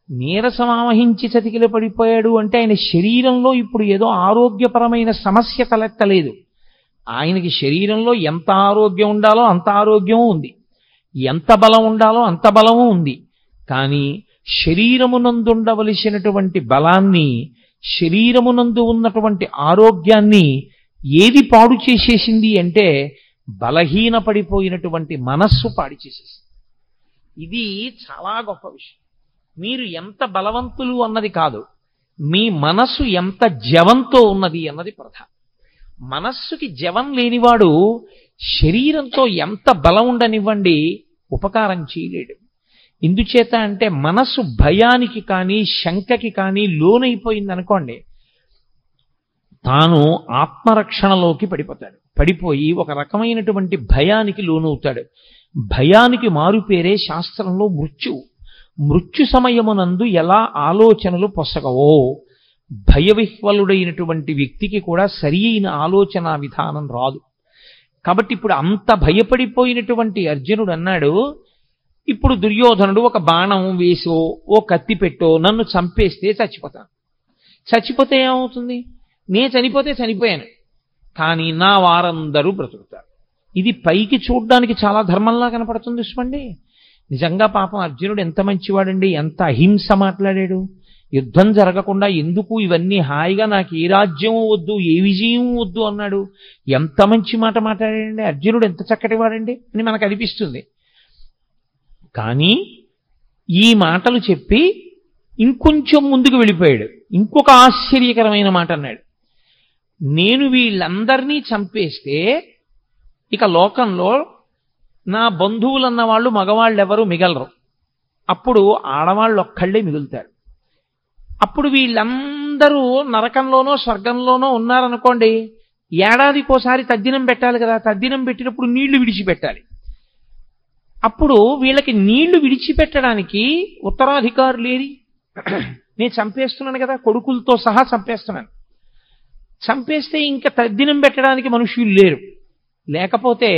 నీరసం ఆవహించి చతికిల పడిపోయాడు అంటే ఆయన శరీరంలో ఇప్పుడు ఏదో ఆరోగ్యపరమైన సమస్య తలెత్తలేదు. ఆయనకి శరీరంలో ఎంత ఆరోగ్యం ఉండాలో అంత ఆరోగ్యము ఉంది, ఎంత బలం ఉండాలో అంత బలము ఉంది. కానీ శరీరమునందుండవలసినటువంటి బలాన్ని, శరీరమునందు ఉన్నటువంటి ఆరోగ్యాన్ని ఏది పాడు చేసేసింది అంటే బలహీనపడిపోయినటువంటి మనస్సు పాడు చేసేసింది. ఇది చాలా గొప్ప విషయం. మీరు ఎంత బలవంతులు అన్నది కాదు, మీ మనస్సు ఎంత జవంతో ఉన్నది అన్నది ప్రధానం. మనస్సుకి జవం లేనివాడు శరీరంతో ఎంత బలం ఉండనివ్వండి ఉపకారం చేయలేడు. ఎందుచేత అంటే మనస్సు భయానికి కానీ శంకకి కానీ లోనైపోయిందనుకోండి, తాను ఆత్మరక్షణలోకి పడిపోయి ఒక రకమైనటువంటి భయానికి లోనవుతాడు. భయానికి మారుపేరే శాస్త్రంలో మృత్యు సమయమునందు ఎలా ఆలోచనలు పొసగవో భయవిహ్వలుడైనటువంటి వ్యక్తికి కూడా సరి అయిన ఆలోచన విధానం రాదు. కాబట్టి ఇప్పుడు అంత భయపడిపోయినటువంటి అర్జునుడు అన్నాడు, ఇప్పుడు దుర్యోధనుడు ఒక బాణం వేసో ఓ కత్తి పెట్టో నన్ను చంపేస్తే చచ్చిపోతాను. చచ్చిపోతే ఏమవుతుంది? నే చనిపోతే చనిపోయాను, కానీ నా వారందరూ బ్రతుకుతారు. ఇది పైకి చూడ్డానికి చాలా ధర్మంలా కనపడుతుంది చూసుకోండి. నిజంగా పాపం అర్జునుడు ఎంత మంచివాడండి, ఎంత అహింస మాట్లాడాడు. యుద్ధం జరగకుండా ఎందుకు ఇవన్నీ హాయిగా నాకు ఏ రాజ్యం వద్దు ఏ విజయం వద్దు అన్నాడు. ఎంత మంచి మాట మాట్లాడాడండి అర్జునుడు, ఎంత చక్కటి వాడండి అని మనకు అనిపిస్తుంది. కానీ ఈ మాటలు చెప్పి ఇంకొంచెం ముందుకు వెళ్ళిపోయాడు. ఇంకొక ఆశ్చర్యకరమైన మాట అన్నాడు, నేను వీళ్ళందరినీ చంపేస్తే ఇక లోకంలో నా బంధువులన్న వాళ్ళు మగవాళ్ళు ఎవరు మిగలరు, అప్పుడు ఆడవాళ్ళు ఒక్కళ్ళే మిగులుతారు. అప్పుడు వీళ్ళందరూ నరకంలోనో స్వర్గంలోనో ఉన్నారనుకోండి, ఏడాదికోసారి తద్దినం పెట్టాలి కదా, తద్దినం పెట్టినప్పుడు నీళ్లు విడిచిపెట్టాలి. అప్పుడు వీళ్ళకి నీళ్లు విడిచిపెట్టడానికి ఉత్తరాధికారులు లేరి, నేను చంపేస్తున్నాను కదా, కొడుకులతో సహా చంపేస్తున్నాను. చంపేస్తే ఇంకా తద్దినం పెట్టడానికి మనుష్యులు లేరు. లేకపోతే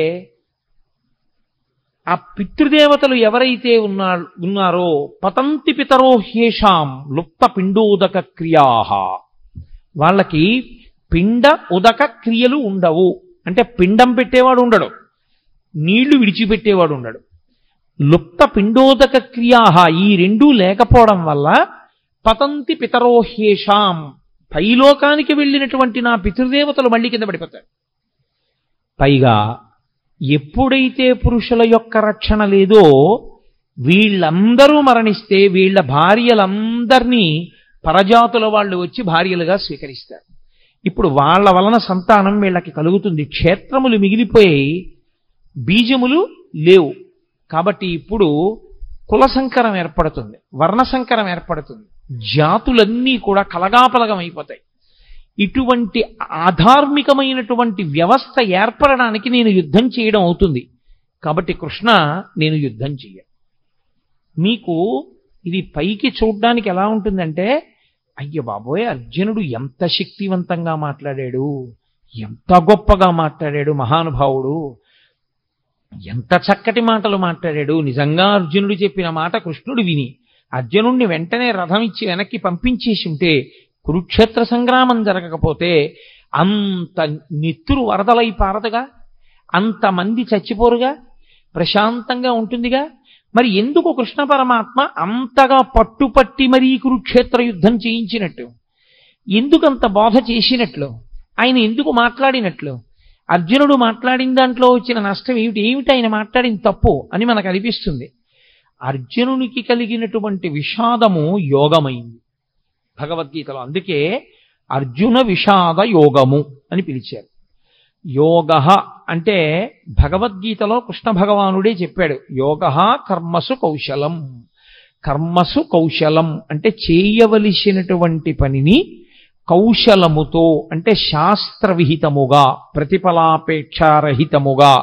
ఆ పితృదేవతలు ఎవరైతే ఉన్నారో పతంతి పితరో హ్యేషాం లుప్త పిండోదక క్రియా, వాళ్ళకి పిండ ఉదక క్రియలు ఉండవు. అంటే పిండం పెట్టేవాడు ఉండడు, నీళ్లు విడిచిపెట్టేవాడు ఉండడు. లుప్త పిండోదక క్రియా, ఈ రెండూ లేకపోవడం వల్ల పతంతి పితరో హ్యేషాం, పైలోకానికి వెళ్ళినటువంటి నా పితృదేవతలు మళ్ళీ కింద పడిపోతారు. పైగా ఎప్పుడైతే పురుషుల యొక్క రక్షణ లేదో వీళ్ళందరూ మరణిస్తే వీళ్ళ భార్యలందరినీ పరజాతుల వాళ్ళు వచ్చి భార్యలుగా స్వీకరిస్తారు. ఇప్పుడు వాళ్ళ వలన సంతానం వీళ్ళకి కలుగుతుంది. క్షేత్రములు మిగిలిపోయి బీజములు లేవు. కాబట్టి ఇప్పుడు కుల సంకరం ఏర్పడుతుంది, వర్ణ సంకరం ఏర్పడుతుంది, జాతులన్నీ కూడా కలగాపలగం అయిపోతాయి. ఇటువంటి ఆధార్మికమైనటువంటి వ్యవస్థ ఏర్పడడానికి నేను యుద్ధం చేయడం అవుతుంది. కాబట్టి కృష్ణ నేను యుద్ధం చెయ్య. మీకు ఇది పైకి చూడ్డానికి ఎలా ఉంటుందంటే, అయ్య బాబోయ్ అర్జునుడు ఎంత శక్తివంతంగా మాట్లాడాడు, ఎంత గొప్పగా మాట్లాడాడు మహానుభావుడు, ఎంత చక్కటి మాటలు మాట్లాడాడు. నిజంగా అర్జునుడు చెప్పిన మాట కృష్ణుడు విని అర్జునుడిని వెంటనే రథం ఇచ్చి వెనక్కి పంపించేసి ఉంటే కురుక్షేత్ర సంగ్రామం జరగకపోతే అంత నెత్తురు వరదలై పారదుగా, అంతమంది చచ్చిపోరుగా, ప్రశాంతంగా ఉంటుందిగా. మరి ఎందుకు కృష్ణ పరమాత్మ అంతగా పట్టుపట్టి మరీ కురుక్షేత్ర యుద్ధం చేయించినట్టు, ఎందుకంత బోధ చేసినట్లు, ఆయన ఎందుకు మాట్లాడినట్లు? అర్జునుడు మాట్లాడిన దాంట్లో వచ్చిన నష్టం ఏమిటి ఆయన మాట్లాడిన తప్పు అని మనకు అనిపిస్తుంది. అర్జునునికి కలిగినటువంటి విషాదము యోగమైంది భగవద్గీతలో. అందుకే అర్జున విషాద యోగము అని పిలిచారు. యోగ అంటే భగవద్గీతలో కృష్ణ భగవానుడే చెప్పాడు, యోగ కర్మసు కౌశలం. కర్మసు కౌశలం అంటే చేయవలసినటువంటి పనిని కౌశలముతో, అంటే శాస్త్రవిహితముగా, ప్రతిఫలాపేక్షారహితముగా,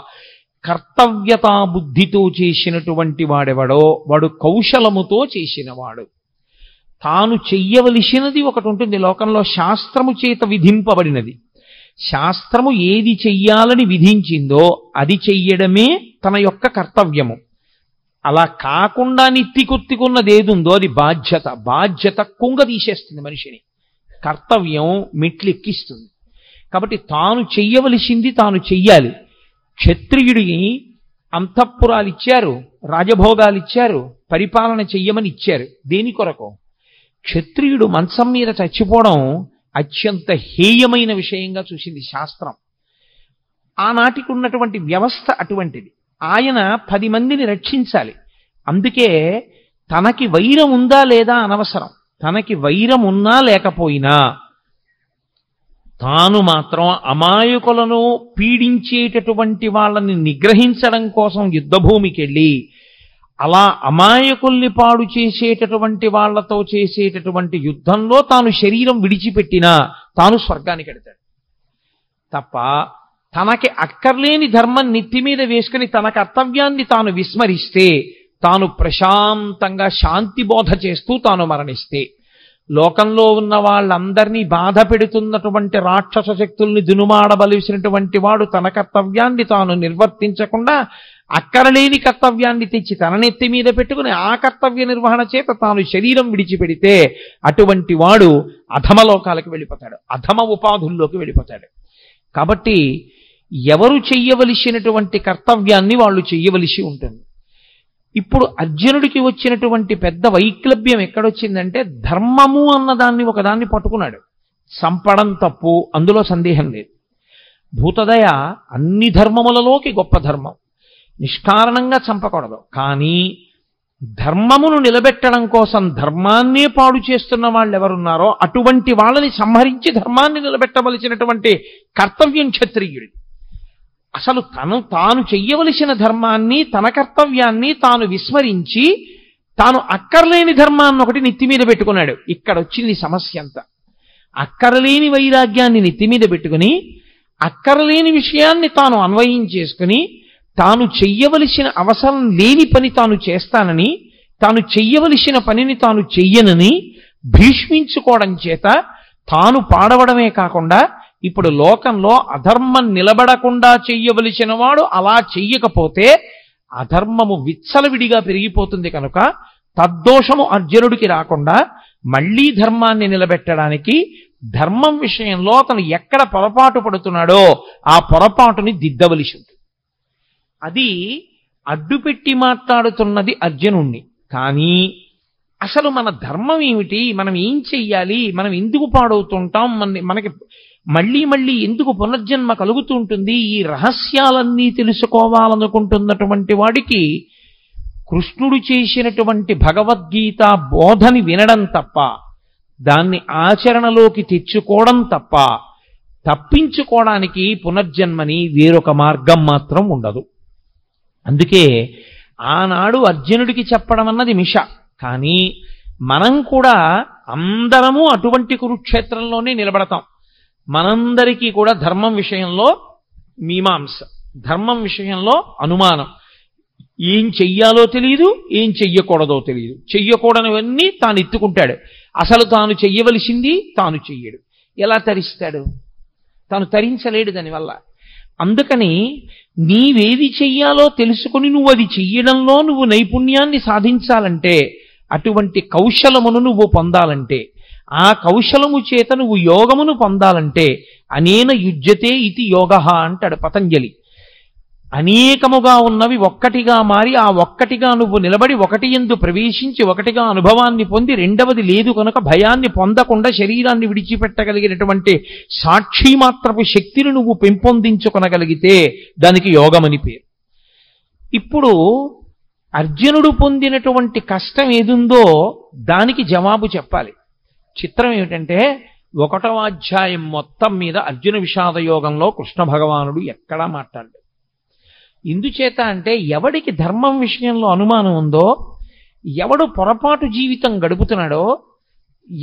కర్తవ్యతా బుద్ధితో చేసినటువంటి వాడెవడో వాడు కౌశలముతో చేసినవాడు. తాను చెయ్యవలసినది ఒకటి ఉంటుంది లోకంలో, శాస్త్రము చేత విధింపబడినది. శాస్త్రము ఏది చెయ్యాలని విధించిందో అది చెయ్యడమే తన యొక్క కర్తవ్యము. అలా కాకుండా నెత్తికొత్తికున్నది ఏదుందో అది బాధ్యత. బాధ్యత కుంగదీసేస్తుంది మనిషిని, కర్తవ్యం మెట్లెక్కిస్తుంది. కాబట్టి తాను చెయ్యవలసింది తాను చెయ్యాలి. క్షత్రియుడికి అంతఃపురాలు ఇచ్చారు, రాజభోగాలు ఇచ్చారు, పరిపాలన చెయ్యమని ఇచ్చారు. దేని కొరకు? క్షత్రియుడు మంచం మీద చచ్చిపోవడం అత్యంత హేయమైన విషయంగా చూసింది శాస్త్రం. ఆనాటికి ఉన్నటువంటి వ్యవస్థ అటువంటిది. ఆయన 10 మందిని రక్షించాలి. అందుకే తనకి వైరం ఉందా లేదా అనవసరం. తనకి వైరం ఉన్నా లేకపోయినా తాను మాత్రం అమాయకులను పీడించేటటువంటి వాళ్ళని నిగ్రహించడం కోసం యుద్ధభూమికి వెళ్ళి అలా అమాయకుల్ని పాడు చేసేటటువంటి వాళ్లతో చేసేటటువంటి యుద్ధంలో తాను శరీరం విడిచిపెట్టినా తాను స్వర్గానికి వెడతాడు తప్ప తనకి అక్కర్లేని ధర్మం నెత్తి మీద వేసుకుని తన కర్తవ్యాన్ని తాను విస్మరిస్తే, తాను ప్రశాంతంగా శాంతి బోధ చేస్తూ తాను మరణిస్తే, లోకంలో ఉన్న వాళ్ళందరినీ బాధ పెడుతున్నటువంటి రాక్షస శక్తుల్ని దునుమాడవలసినటువంటి వాడు తన కర్తవ్యాన్ని తాను నిర్వర్తించకుండా అక్కరలేని కర్తవ్యాన్ని తెచ్చి తన నెత్తి మీద పెట్టుకుని ఆ కర్తవ్య నిర్వహణ చేత తాను శరీరం విడిచిపెడితే అటువంటి వాడు అధమలోకాలకు వెళ్ళిపోతాడు, అధమ ఉపాధుల్లోకి వెళ్ళిపోతాడు. కాబట్టి ఎవరు చెయ్యవలసినటువంటి కర్తవ్యాన్ని వాళ్ళు చెయ్యవలసి ఉంటుంది. ఇప్పుడు అర్జునుడికి వచ్చినటువంటి పెద్ద వైక్లభ్యం ఎక్కడొచ్చిందంటే, ధర్మము అన్నదాన్ని ఒకదాన్ని పట్టుకున్నాడు. చంపడం తప్పు, అందులో సందేహం లేదు. భూతదయ అన్ని ధర్మములలోకి గొప్ప ధర్మం. నిష్కారణంగా చంపకూడదు. కానీ ధర్మమును నిలబెట్టడం కోసం ధర్మాన్నే పాడు చేస్తున్న వాళ్ళు ఎవరున్నారో అటువంటి వాళ్ళని సంహరించి ధర్మాన్ని నిలబెట్టవలసినటువంటి కర్తవ్యం క్షత్రియుడి. అసలు తాను చెయ్యవలసిన ధర్మాన్ని, తన కర్తవ్యాన్ని తాను విస్మరించి తాను అక్కర్లేని ధర్మాన్ని ఒకటి నెత్తి మీద పెట్టుకున్నాడు. ఇక్కడ వచ్చింది సమస్య అంతా. అక్కర్లేని వైరాగ్యాన్ని నెత్తి మీద పెట్టుకుని అక్కర్లేని విషయాన్ని తాను అన్వయం చేసుకుని తాను చెయ్యవలసిన అవసరం లేని పని తాను చేస్తానని, తాను చెయ్యవలసిన పనిని తాను చెయ్యనని భీష్మించుకోవడం చేత తాను పాడవడమే కాకుండా ఇప్పుడు లోకంలో అధర్మం నిలబడకుండా చెయ్యవలసిన వాడు అలా చెయ్యకపోతే అధర్మము విచ్చలవిడిగా పెరిగిపోతుంది. కనుక తద్దోషము అర్జునుడికి రాకుండా మళ్లీ ధర్మాన్ని నిలబెట్టడానికి ధర్మం విషయంలో అతను ఎక్కడ పొరపాటు పడుతున్నాడో ఆ పొరపాటుని దిద్దవలసి ఉంటుంది. అది అడ్డుపెట్టి మాట్లాడుతున్నది అర్జునుణ్ణి. కానీ అసలు మన ధర్మం ఏమిటి, మనం ఏం చెయ్యాలి, మనం ఎందుకు పాడవుతుంటాం, మనకి మళ్ళీ మళ్ళీ ఎందుకు పునర్జన్మ కలుగుతూ ఉంటుంది, ఈ రహస్యాలన్నీ తెలుసుకోవాలనుకుంటున్నటువంటి వాడికి కృష్ణుడు చేసినటువంటి భగవద్గీత బోధని వినడం తప్ప, దాన్ని ఆచరణలోకి తెచ్చుకోవడం తప్ప తప్పించుకోవడానికి పునర్జన్మని వేరొక మార్గం మాత్రం ఉండదు. అందుకే ఆనాడు అర్జునుడికి చెప్పడం అన్నది మిష. కానీ మనం కూడా అందరము అటువంటి కురుక్షేత్రంలోనే నిలబడతాం. మనందరికీ కూడా ధర్మం విషయంలో మీమాంస, ధర్మం విషయంలో అనుమానం. ఏం చెయ్యాలో తెలియదు, ఏం చెయ్యకూడదో తెలియదు. చెయ్యకూడనివన్నీ తాను ఎత్తుకుంటాడు. అసలు తాను చెయ్యవలసింది తాను చెయ్యడు. ఎలా తరిస్తాడు? తాను తరించలేడు దానివల్ల. అందుకని నీవేది చెయ్యాలో తెలుసుకుని నువ్వు అది చెయ్యడంలో నువ్వు నైపుణ్యాన్ని సాధించాలంటే, అటువంటి కౌశలమును నువ్వు పొందాలంటే, ఆ కౌశలము చేత నువ్వు యోగమును పొందాలంటే అనేన యుజ్యతే ఇది యోగః అంటాడు పతంజలి. అనేకముగా ఉన్నవి ఒక్కటిగా మారి ఆ ఒక్కటిగా నువ్వు నిలబడి ఒకటి యందు ప్రవేశించి ఒకటిగా అనుభవాన్ని పొంది రెండవది లేదు కనుక భయాన్ని పొందకుండా శరీరాన్ని విడిచిపెట్టగలిగినటువంటి సాక్షి మాత్రపు శక్తిని నువ్వు పెంపొందించుకొనగలిగితే దానికి యోగమని పేరు. ఇప్పుడు అర్జునుడు పొందినటువంటి కష్టం ఏదుందో దానికి జవాబు చెప్పాలి. చిత్రం ఏమిటంటే 1వ అధ్యాయం మొత్తం మీద అర్జున విషాద యోగంలో కృష్ణ భగవానుడు ఎక్కడా మాట్లాడలేదు. ఇందుచేత అంటే ఎవడికి ధర్మం విషయంలో అనుమానం ఉందో, ఎవడు పొరపాటు జీవితం గడుపుతున్నాడో,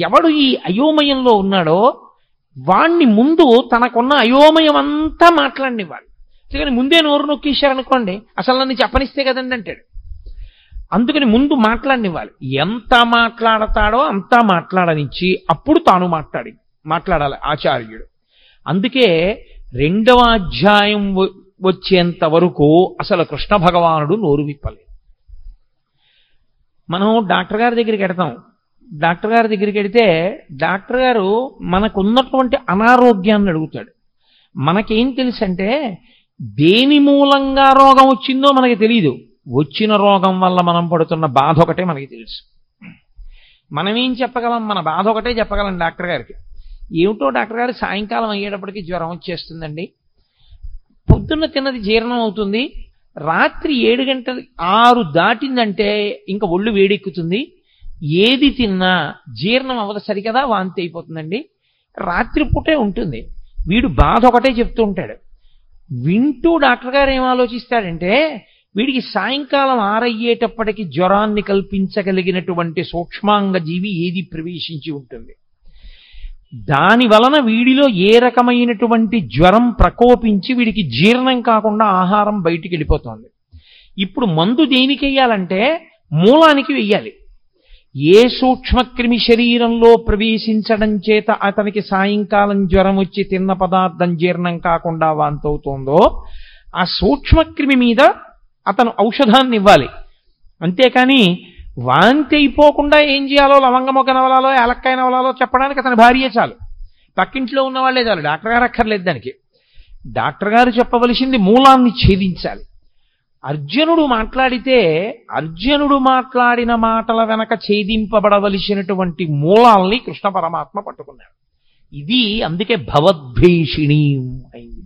ఎవడు ఈ అయోమయంలో ఉన్నాడో వాణ్ణి ముందు తనకున్న అయోమయం అంతా మాట్లాడినివ్వాలి. అందుకని ముందే నోరు నొక్కేశారనుకోండి, అసలు నన్ను చెప్పనిస్తే కదండి అంటాడు. అందుకని ముందు మాట్లాడినివ్వాలి. ఎంత మాట్లాడతాడో అంతా మాట్లాడనిచ్చి అప్పుడు తాను మాట్లాడాలి ఆచార్యుడు. అందుకే 2వ అధ్యాయం వచ్చేంత వరకు అసలు కృష్ణ భగవానుడు నోరు విప్పలేదు. మనం డాక్టర్ గారి దగ్గరికి వెడతాం. డాక్టర్ గారి దగ్గరికి వెడితే డాక్టర్ గారు మనకున్నటువంటి అనారోగ్యాన్ని అడుగుతాడు. మనకేం తెలుసు అంటే దేని మూలంగా రోగం వచ్చిందో మనకి తెలియదు. వచ్చిన రోగం వల్ల మనం పడుతున్న బాధ ఒకటే మనకి తెలుసు. మనమేం చెప్పగలం? మన బాధ ఒకటే చెప్పగలం డాక్టర్ గారికి. ఏమిటో డాక్టర్ గారు సాయంకాలం అయ్యేటప్పటికి జ్వరం వచ్చేస్తుందండి, పొద్దున్న తిన్నది జీర్ణం అవుతుంది, రాత్రి 7 గంటలు 6 దాటిందంటే ఇంకా ఒళ్ళు వేడెక్కుతుంది, ఏది తిన్నా జీర్ణం అవ్వదు సరికదా, వాంతి అయిపోతుందండి, రాత్రిపూటే ఉంటుంది. వీడు బాధ ఒకటే చెప్తూ ఉంటాడు. వింటూ డాక్టర్ గారు ఏం ఆలోచిస్తాడంటే వీడికి సాయంకాలం 6 అయ్యేటప్పటికి జ్వరాన్ని కల్పించగలిగినటువంటి సూక్ష్మాంగ జీవి ఏది ప్రవేశించి ఉంటుంది, దాని వలన వీడిలో ఏ రకమైనటువంటి జ్వరం ప్రకోపించి వీడికి జీర్ణం కాకుండా ఆహారం బయటికి వెళ్ళిపోతుంది. ఇప్పుడు మందు దేనికి వెయ్యాలంటే మూలానికి వెయ్యాలి. ఏ సూక్ష్మక్రిమి శరీరంలో ప్రవేశించడం చేత అతనికి సాయంకాలం జ్వరం వచ్చి తిన్న పదార్థం జీర్ణం కాకుండా వాంతవుతోందో ఆ సూక్ష్మక్రిమి మీద అతను ఔషధాన్ని ఇవ్వాలి. అంతేకాని వాంతి అయిపోకుండా ఏం చేయాలో లవంగమొగ్గ నవలాలో ఏలక్కాయ నవలాలో చెప్పడానికి అతని భార్య చాలు, పక్కింట్లో ఉన్న వాళ్ళే చాలు, డాక్టర్ గారు అక్కర్లేదు దానికి. డాక్టర్ గారు చెప్పవలసింది మూలాన్ని ఛేదించాలి. అర్జునుడు మాట్లాడితే అర్జునుడు మాట్లాడిన మాటల వెనక ఛేదింపబడవలసినటువంటి మూలాల్ని కృష్ణ పరమాత్మ పట్టుకున్నాడు. ఇది అందుకే భవద్భీషిణి అయింది.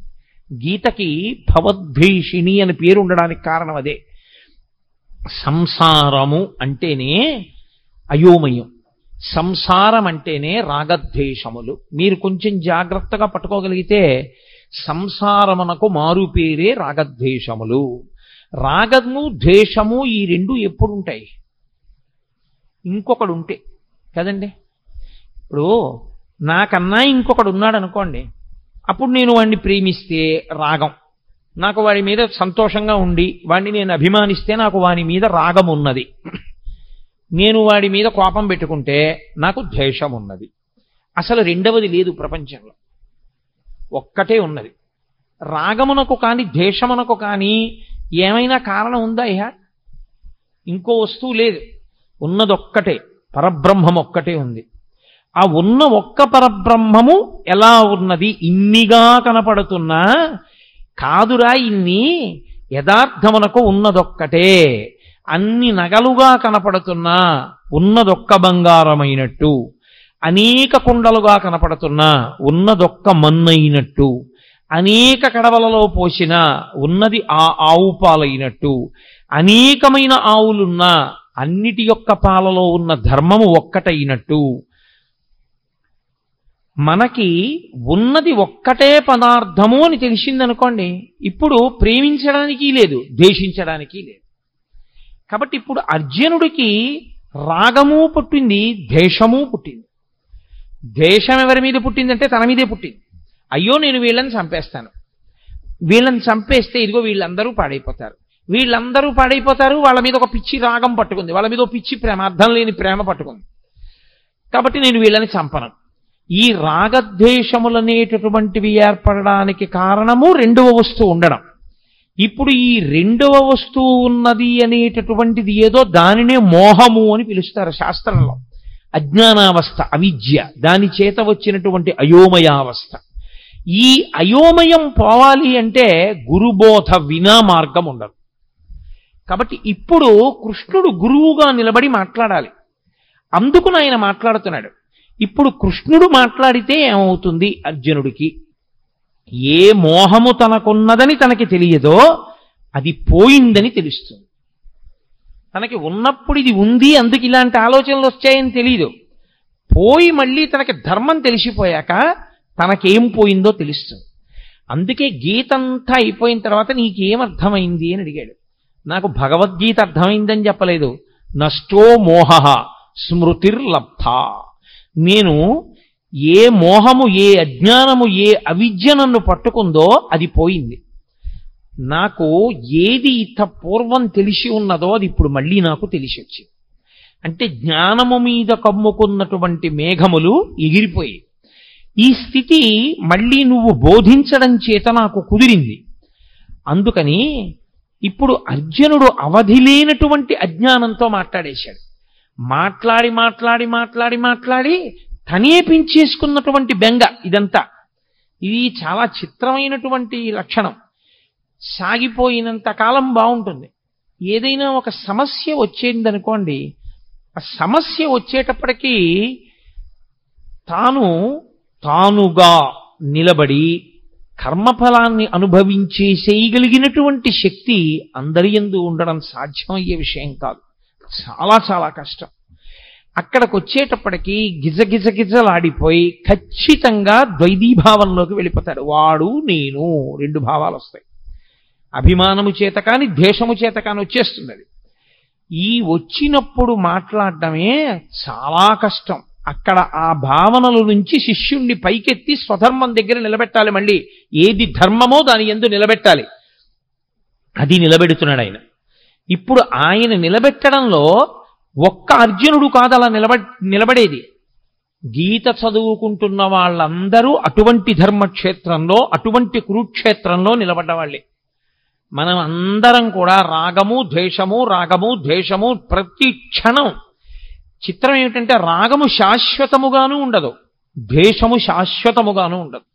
గీతకి భవద్భీషిణి అని పేరు ఉండడానికి కారణం అదే. సంసారము అంటేనే అయోమయం, సంసారం అంటేనే రాగద్వేషములు. మీరు కొంచెం జాగ్రత్తగా పట్టుకోగలిగితే సంసారమునకు మారు పేరే రాగద్వేషములు. రాగము ద్వేషము ఈ రెండు ఎప్పుడు ఉంటాయి? ఇంకొకడు ఉంటే కదండి. ఇప్పుడు నాకన్నా ఇంకొకడు ఉన్నాడు అనుకోండి, అప్పుడు నేను వాడిని ప్రేమిస్తే రాగం, నాకు వాడి మీద సంతోషంగా ఉండి వాడిని నేను అభిమానిస్తే నాకు వాడి మీద రాగం ఉన్నది. నేను వాడి మీద కోపం పెట్టుకుంటే నాకు ద్వేషం ఉన్నది. అసలు రెండవది లేదు ప్రపంచంలో, ఒక్కటే ఉన్నది. రాగమునకు కానీ ద్వేషమునకు కానీ ఏమైనా కారణం ఉందా? ఇంకో వస్తువు లేదు, ఉన్నదొక్కటే, పరబ్రహ్మం ఒక్కటే ఉంది. ఆ ఉన్న ఒక్క పరబ్రహ్మము ఎలా ఉన్నది? ఇన్నిగా కనపడుతున్నా కాదురా, ఇన్ని యథార్థమునకు ఉన్నదొక్కటే. అన్ని నగలుగా కనపడుతున్నా ఉన్నదొక్క బంగారమైనట్టు, అనేక కుండలుగా కనపడుతున్నా ఉన్నదొక్క మన్నైనట్టు, అనేక కడవలలో పోసిన ఉన్నది ఆ ఆవు పాలైనట్టు, అనేకమైన ఆవులున్నా అన్నిటి యొక్క పాలలో ఉన్న ధర్మము ఒక్కటైనట్టు, మనకి ఉన్నది ఒక్కటే పదార్థము అని తెలిసిందనుకోండి, ఇప్పుడు ప్రేమించడానికి లేదు, ద్వేషించడానికి లేదు. కాబట్టి ఇప్పుడు అర్జునుడికి రాగము పుట్టింది, ద్వేషము పుట్టింది. ద్వేషం ఎవరి మీద పుట్టిందంటే తన మీదే పుట్టింది. అయ్యో నేను వీళ్ళని చంపేస్తాను, వీళ్ళని చంపేస్తే ఇదిగో వీళ్ళందరూ పాడైపోతారు, వీళ్ళందరూ పాడైపోతారు, వాళ్ళ మీద ఒక పిచ్చి రాగం పట్టుకుంది, వాళ్ళ మీద ఒక పిచ్చి ప్రేమ, అర్థం లేని ప్రేమ పట్టుకుంది, కాబట్టి నేను వీళ్ళని చంపను. ఈ రాగద్వేషములనేటటువంటివి ఏర్పడడానికి కారణము రెండవ వస్తువు ఉండడం. ఇప్పుడు ఈ రెండవ వస్తువు ఉన్నది అనేటటువంటిది ఏదో, దానినే మోహము అని పిలుస్తారు శాస్త్రంలో. అజ్ఞానావస్థ, అవిద్య, దాని చేత వచ్చినటువంటి అయోమయావస్థ. ఈ అయోమయం పోవాలి అంటే గురుబోధ వినా మార్గం ఉండదు. కాబట్టి ఇప్పుడు కృష్ణుడు గురువుగా నిలబడి మాట్లాడాలి. అందుకు ఆయన మాట్లాడుతున్నాడు. ఇప్పుడు కృష్ణుడు మాట్లాడితే ఏమవుతుంది? అర్జునుడికి ఏ మోహము తనకున్నదని తనకి తెలియదో అది పోయిందని తెలుస్తుంది. తనకి ఉన్నప్పుడు ఇది ఉంది, అందుకు ఇలాంటి ఆలోచనలు వచ్చాయని తెలియదు. పోయి మళ్ళీ తనకి ధర్మం తెలిసిపోయాక తనకేం పోయిందో తెలుస్తుంది. అందుకే గీతంతా అయిపోయిన తర్వాత నీకేమర్థమైంది అని అడిగాడు. నాకు భగవద్గీత అర్థమైందని చెప్పలేదు. నష్టో మోహ స్మృతిర్లబ్ధ. నేను ఏ మోహము, ఏ అజ్ఞానము, ఏ అవిద్య నన్ను పట్టుకుందో అది పోయింది. నాకు ఏది ఇంత పూర్వం తెలిసి ఉన్నదో అది ఇప్పుడు మళ్ళీ నాకు తెలిసి వచ్చింది. అంటే జ్ఞానము మీద కమ్ముకున్నటువంటి మేఘములు ఎగిరిపోయి ఈ స్థితి మళ్ళీ నువ్వు బోధించడం చేత నాకు కుదిరింది. అందుకని ఇప్పుడు అర్జునుడు అవధి లేనటువంటి అజ్ఞానంతో మాట్లాడేశాడు. మాట్లాడి మాట్లాడి మాట్లాడి మాట్లాడి తనే పెంచేసుకున్నటువంటి బెంగ ఇదంతా. ఇది చాలా చిత్రమైనటువంటి లక్షణం. సాగిపోయినంత కాలం బాగుంటుంది. ఏదైనా ఒక సమస్య వచ్చేందనుకోండి, ఆ సమస్య వచ్చేటప్పటికీ తాను తానుగా నిలబడి కర్మఫలాన్ని అనుభవించేసేయగలిగినటువంటి శక్తి అందరి యందు ఉండడం సాధ్యమయ్యే విషయం కాదు. చాలా చాలా కష్టం. అక్కడికి వచ్చేటప్పటికీ గిజగిజగిజలాడిపోయి ఖచ్చితంగా ద్వైతీభావంలోకి వెళ్ళిపోతాడు. వాడు నేను రెండు భావాలు వస్తాయి. అభిమానము చేత కాని ద్వేషము చేత కాని వచ్చేస్తుంది. అది ఈ వచ్చినప్పుడు మాట్లాడటమే చాలా కష్టం. అక్కడ ఆ భావనల నుంచి శిష్యుణ్ణి పైకెత్తి స్వధర్మం దగ్గర నిలబెట్టాలి. మళ్ళీ ఏది ధర్మమో దాని యందు నిలబెట్టాలి. అది నిలబెడుతున్నాడు ఆయన. ఇప్పుడు ఆయన నిలబెట్టడంలో ఒక్క అర్జునుడు కాదు అలా నిలబడేది. గీత చదువుకుంటున్న వాళ్ళందరూ అటువంటి ధర్మక్షేత్రంలో, అటువంటి కురుక్షేత్రంలో నిలబడ్డవాళ్ళే. మనం అందరం కూడా రాగము ద్వేషము ప్రతి క్షణం. చిత్రం ఏమిటంటే రాగము శాశ్వతముగాను ఉండదు, ద్వేషము శాశ్వతముగాను ఉండదు.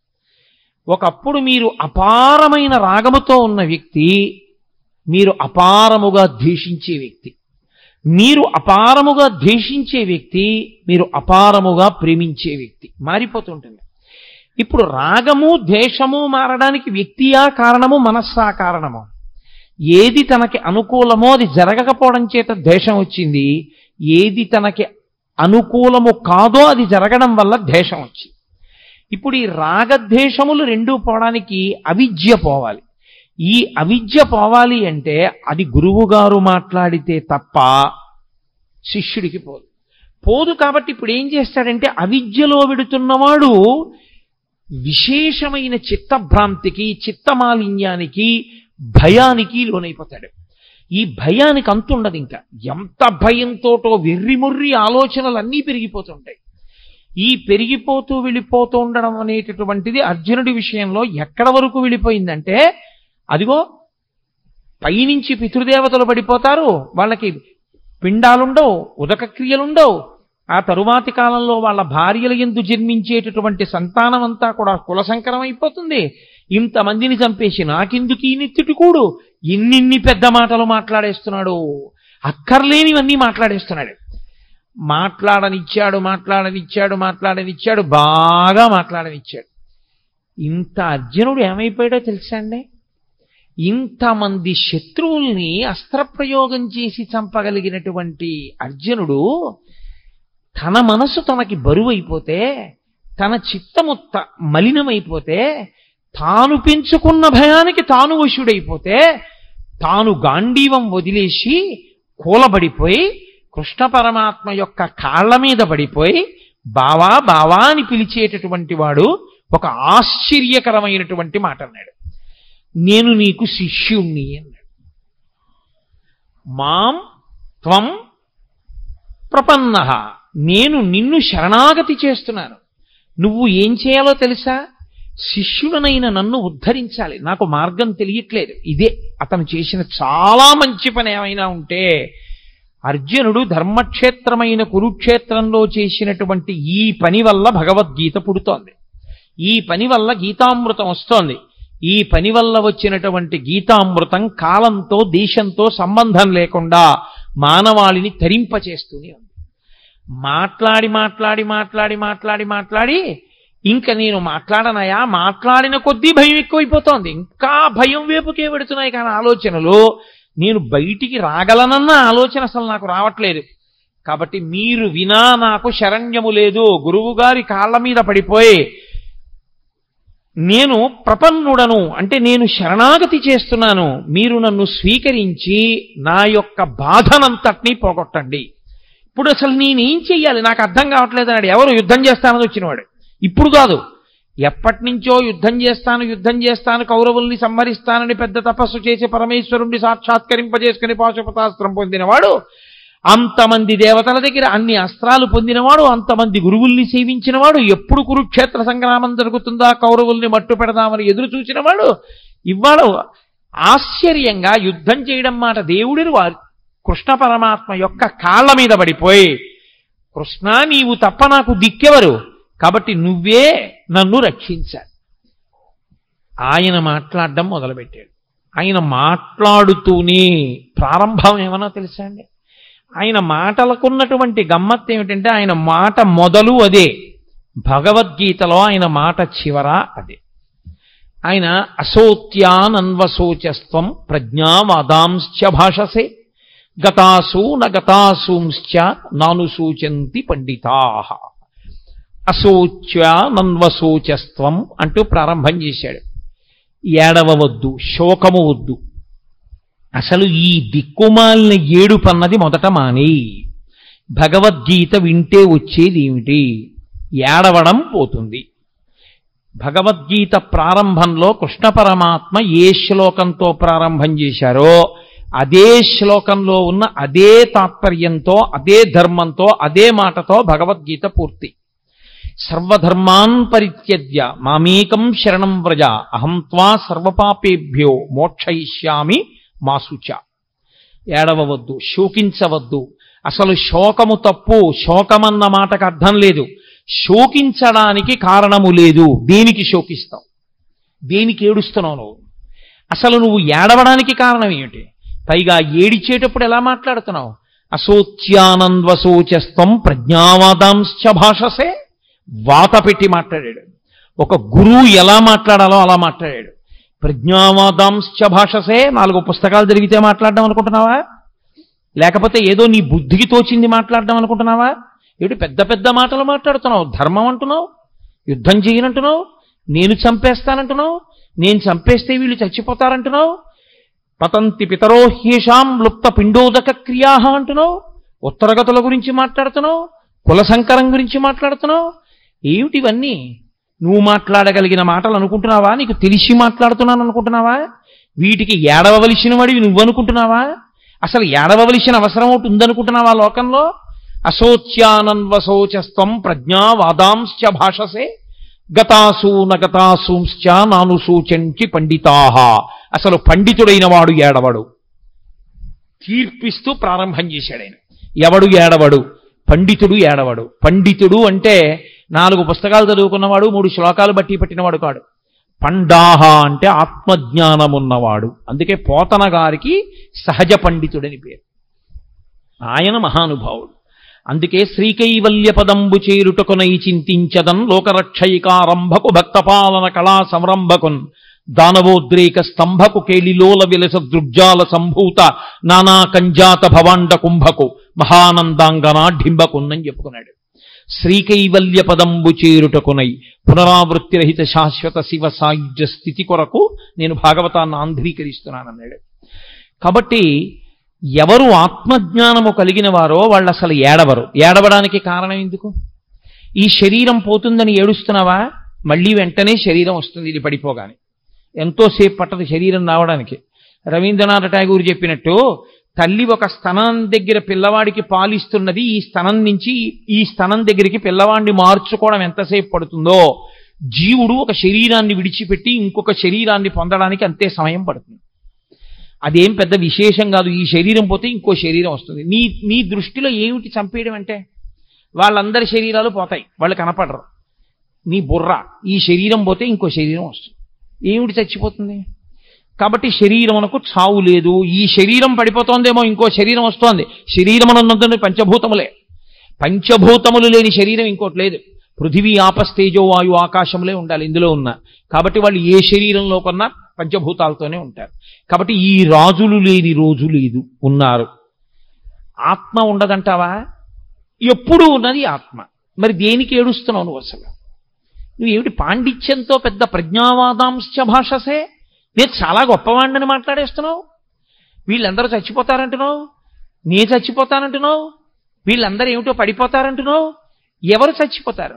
ఒకప్పుడు మీరు అపారమైన రాగముతో ఉన్న వ్యక్తి మీరు అపారముగా ద్వేషించే వ్యక్తి, మీరు అపారముగా ద్వేషించే వ్యక్తి మీరు అపారముగా ప్రేమించే వ్యక్తి మారిపోతుంటుంది. ఇప్పుడు రాగము ద్వేషము మారడానికి వ్యక్తియా కారణము, మనస్సా కారణము? ఏది తనకి అనుకూలమో అది జరగకపోవడం చేత ద్వేషం వచ్చింది, ఏది తనకి అనుకూలము కాదో అది జరగడం వల్ల ద్వేషం వచ్చింది. ఇప్పుడు ఈ రాగద్వేషములు రెండూ పోవడానికి అవిద్య పోవాలి. ఈ అవిద్య పోవాలి అంటే అది గురువుగారు మాట్లాడితే తప్ప శిష్యుడికి పోదు. కాబట్టి ఇప్పుడు ఏం చేస్తాడంటే అవిద్యలో విడుతున్నవాడు విశేషమైన చిత్తభ్రాంతికి, చిత్తమాలిన్యానికి, భయానికి లోనైపోతాడు. ఈ భయానికి అంతుండదు. ఇంకా ఎంత భయంతోటో వెర్రిముర్రి ఆలోచనలన్నీ పెరిగిపోతుంటాయి. ఈ పెరిగిపోతూ వెళ్ళిపోతూ ఉండడం అనేటటువంటిది అర్జునుడి విషయంలో ఎక్కడ వరకు వెళ్ళిపోయిందంటే, అదిగో పైనుంచి పితృదేవతలు పడిపోతారు, వాళ్ళకి పిండాలుండవు, ఉదక క్రియలుండవు. ఆ తరువాతి కాలంలో వాళ్ళ భార్యల యందు జన్మించేటటువంటి సంతానం అంతా కూడా కులసంకరం అయిపోతుంది. ఇంతమందిని చంపేసి నాకెందుకు ఈ నెత్తిటికూడు, ఇన్నిన్ని పెద్ద మాటలు మాట్లాడేస్తున్నాడు, అక్కర్లేనివన్నీ మాట్లాడేస్తున్నాడు. మాట్లాడనిచ్చాడు, బాగా మాట్లాడనిచ్చాడు. ఇంత అర్జునుడు ఏమైపోయాడో తెలుసా అండి? ఇంతమంది శత్రువుల్ని అస్త్రప్రయోగం చేసి చంపగలిగినటువంటి అర్జునుడు తన మనసు తనకి బరువైపోతే, తన చిత్తము మలినమైపోతే, తాను పెంచుకున్న భయానికి తాను వశుడైపోతే, తాను గాంధీవం వదిలేసి కూలబడిపోయి కృష్ణ పరమాత్మ యొక్క కాళ్ల మీద పడిపోయి బావా బావా అని పిలిచేటటువంటి వాడు ఒక ఆశ్చర్యకరమైనటువంటి మాట అన్నాడు. నేను నీకు శిష్యుణ్ణి అన్నాడు. మాం త్వం ప్రపన్నః, నేను నిన్ను శరణాగతి చేస్తున్నాను. నువ్వు ఏం చేయాలో తెలుసా? శిష్యుడనైన నన్ను ఉద్ధరించాలి. నాకు మార్గం తెలియట్లేదు. ఇదే అతను చేసిన చాలా మంచి పని. ఏమైనా ఉంటే అర్జునుడు ధర్మక్షేత్రమైన కురుక్షేత్రంలో చేసినటువంటి ఈ పని వల్ల భగవద్గీత పుడుతోంది. ఈ పని వల్ల గీతామృతం వస్తోంది. ఈ పని వల్ల వచ్చినటువంటి గీతామృతం కాలంతో, దేశంతో సంబంధం లేకుండా మానవాళిని తరింపచేస్తూనే ఉంది. మాట్లాడి ఇంకా నేను మాట్లాడనయా, మాట్లాడిన కొద్దీ భయం ఎక్కువైపోతోంది. ఇంకా భయం వైపుకే పెడుతున్నాయి కానీ ఆలోచనలు. నేను బయటికి రాగలనన్న ఆలోచన అసలు నాకు రావట్లేదు. కాబట్టి మీరు వినా నాకు శరణ్యము లేదు. గురువుగారి కాళ్ళ మీద పడిపోయి నేను ప్రపన్నుడను అంటే నేను శరణాగతి చేస్తున్నాను, మీరు నన్ను స్వీకరించి నా యొక్క బాధనంతటినీ పోగొట్టండి. ఇప్పుడు అసలు నేనేం చెయ్యాలి నాకు అర్థం కావట్లేదు అన్నాడు. ఎవరు? యుద్ధం చేస్తానని వచ్చినవాడు. ఇప్పుడు కాదు, ఎప్పటి నుంచో యుద్ధం చేస్తాను, కౌరవుల్ని సంహరిస్తానని పెద్ద తపస్సు చేసి పరమేశ్వరుణ్ణి సాక్షాత్కరింపజేసుకుని పాశుపతాస్త్రం పొందినవాడు, అంతమంది దేవతల దగ్గర అన్ని అస్త్రాలు పొందినవాడు, అంతమంది గురువుల్ని సేవించినవాడు, ఎప్పుడు కురుక్షేత్ర సంగ్రామం జరుగుతుందా కౌరవుల్ని మట్టు పెడదామని ఎదురు చూసినవాడు, ఇవాళ ఆశ్చర్యంగా యుద్ధం చేయడం మాట దేవుడిని వారు కృష్ణ పరమాత్మ యొక్క కాళ్ళ మీద పడిపోయి, కృష్ణ నీవు తప్ప నాకు దిక్కెవరు, కాబట్టి నువ్వే నన్ను రక్షించాలి. ఆయన మాట్లాడడం మొదలుపెట్టాడు. ఆయన మాట్లాడుతూనే ప్రారంభం ఏమన్నా తెలుసా అండి? ఆయన మాటలకున్నటువంటి గమ్మత్తు ఏమిటంటే ఆయన మాట మొదలు అదే, భగవద్గీతలో ఆయన మాట చివర అదే. ఆయన అసోత్యానన్వశోచస్త్వం ప్రజ్ఞావాదాంశ్చ భాషసే గతాసు నగతాసూంశ్చ నానుసూచంతి పండితాః. అశోచ్యానన్వశోచస్త్వం అంటూ ప్రారంభం చేశాడు. ఏడవవద్దు, శోకము వద్దు. అసలు ఈ దిక్కుమాలిన ఏడుపన్నది మొదట మాని. భగవద్గీత వింటే వచ్చేది ఏమిటి? ఏడవడం పోతుంది. భగవద్గీత ప్రారంభంలో కృష్ణ పరమాత్మ ఏ శ్లోకంతో ప్రారంభం చేశారో అదే శ్లోకంలో ఉన్న అదే తాత్పర్యంతో, అదే ధర్మంతో, అదే మాటతో భగవద్గీత పూర్తి. సర్వధర్మాన్ పరిత్యజ్య మామేకం శరణం వ్రజ అహం త్వా సర్వపాపేభ్యో మోక్షయిష్యామి మా శుచ. ఏడవవద్దు, శోకించవద్దు. అసలు శోకము తప్పు. శోకమన్న మాటకు అర్థం లేదు. శోకించడానికి కారణము లేదు. దేనికి శోకిస్తావు? దేనికి ఏడుస్తున్నావు నువ్వు? అసలు నువ్వు ఏడవడానికి కారణం ఏమిటి? పైగా ఏడిచేటప్పుడు ఎలా మాట్లాడుతున్నావు? అశోచ్యానంద్వశోచస్త్వం ప్రజ్ఞావాదాంశ్చ భాషసే. వాత పెట్టి మాట్లాడాడు. ఒక గురువు ఎలా మాట్లాడాలో అలా మాట్లాడాడు. ప్రజ్ఞావాదాంశ్చ భాషసే. 4 పుస్తకాలు జరిగితే మాట్లాడడం అనుకుంటున్నావా? లేకపోతే ఏదో నీ బుద్ధికి తోచింది మాట్లాడడం అనుకుంటున్నావా? ఏమిటి పెద్ద పెద్ద మాటలు మాట్లాడుతున్నావు? ధర్మం అంటున్నావు, యుద్ధం చేయనంటున్నావు, నేను చంపేస్తానంటున్నావు, నేను చంపేస్తే వీళ్ళు చచ్చిపోతారంటున్నావు, పతంతి పితరో హ్యేషాం లుప్త పిండోదక క్రియా అంటున్నావు, ఉత్తరగతుల గురించి మాట్లాడుతున్నావు, కుల సంకరం గురించి మాట్లాడుతున్నావు. ఏమిటివన్నీ? నువ్వు మాట్లాడగలిగిన మాటలు అనుకుంటున్నావా? నీకు తెలిసి మాట్లాడుతున్నాను అనుకుంటున్నావా? వీటికి ఏడవవలసిన వాడివి నువ్వు అనుకుంటున్నావా? అసలు ఏడవవలసిన అవసరం ఒకటి ఉందనుకుంటున్నావా లోకంలో? అశోచ్యానన్వశోచస్త్వం ప్రజ్ఞావాదాంశ్చ భాషసే గతాసు నగతాసూంశ్చ నానుసూచంచి పండితాః. అసలు పండితుడైన వాడు ఏడవడు. తీర్పిస్తూ ప్రారంభం చేశాడు ఆయన. ఎవడు ఏడవడు? పండితుడు ఏడవడు. పండితుడు అంటే 4 పుస్తకాలు చదువుకున్నవాడు, 3 శ్లోకాలు బట్టి పట్టినవాడు కాడు. పండాహ అంటే ఆత్మజ్ఞానమున్నవాడు. అందుకే పోతన గారికి సహజ పండితుడని పేరు. ఆయన మహానుభావుడు. అందుకే శ్రీకైవల్య పదంబు చేరుటకునై చింతించదన్ లోకరక్షయికారంభకు భక్తపాలన కళా సంరంభకున్ దానవోద్రేక స్తంభకు కేళిలోల విలస దృగ్జాల సంభూత నానా కంజాత భవాండ కుంభకు మహానందాంగనాఢింబకున్నని చెప్పుకున్నాడు. శ్రీకైవల్య పదంబు చేరుటకునై పునరావృత్తిరహిత శాశ్వత శివ సాయుధ్య స్థితి కొరకు నేను భాగవతాన్ని ఆంధ్రీకరిస్తున్నానన్నాడు. కాబట్టి ఎవరు ఆత్మజ్ఞానము కలిగిన వారో వాళ్ళు అసలు ఏడవరు. ఏడవడానికి కారణం ఎందుకు? ఈ శరీరం పోతుందని ఏడుస్తున్నావా? మళ్ళీ వెంటనే శరీరం వస్తుంది. ఇది పడిపోగానే ఎంతోసేపు పట్టదు శరీరం రావడానికి. రవీంద్రనాథ్ ఠాగూర్ చెప్పినట్టు తల్లి ఒక స్తనం దగ్గర పిల్లవాడికి పాలిస్తున్నది. ఈ స్తనం నుంచి ఈ స్తనం దగ్గరికి పిల్లవాడిని మార్చుకోవడం ఎంతసేపు పడుతుందో జీవుడు ఒక శరీరాన్ని విడిచిపెట్టి ఇంకొక శరీరాన్ని పొందడానికి అంతే సమయం పడుతుంది. అదేం పెద్ద విశేషం కాదు. ఈ శరీరం పోతే ఇంకో శరీరం వస్తుంది. నీ దృష్టిలో ఏమిటి చంపేయడం అంటే? వాళ్ళందరి శరీరాలు పోతాయి, వాళ్ళు కనపడరు. నీ బుర్ర ఈ శరీరం పోతే ఇంకో శరీరం వస్తుంది. ఏమిటి చచ్చిపోతుంది? కాబట్టి శరీరమునకు చావు లేదు. ఈ శరీరం పడిపోతోందేమో ఇంకో శరీరం వస్తోంది. శరీరమునందు పంచభూతములే. పంచభూతములు లేని శరీరం ఇంకోటి లేదు. పృథివీ ఆపస్తేజో వాయు ఆకాశములే ఉండాలి ఇందులో ఉన్న. కాబట్టి వాళ్ళు ఏ శరీరంలో కొన్నా పంచభూతాలతోనే ఉంటారు. కాబట్టి ఈ రాజులు లేని రోజు లేదు, ఉన్నారు. ఆత్మ ఉండదంటావా? ఎప్పుడూ ఉన్నది ఆత్మ. మరి దేనికి ఏడుస్తున్నావు నువ్వు? అసలు నువ్వు ఏమిటి పాండిత్యంతో పెద్ద ప్రజ్ఞావాదాంశ్చ భాషసే నేను చాలా గొప్పవాడిని మాట్లాడేస్తున్నావు. వీళ్ళందరూ చచ్చిపోతారంటున్నావు, నే చచ్చిపోతానంటున్నావు, వీళ్ళందరూ ఏమిటో పడిపోతారంటున్నావు. ఎవరు చచ్చిపోతారు?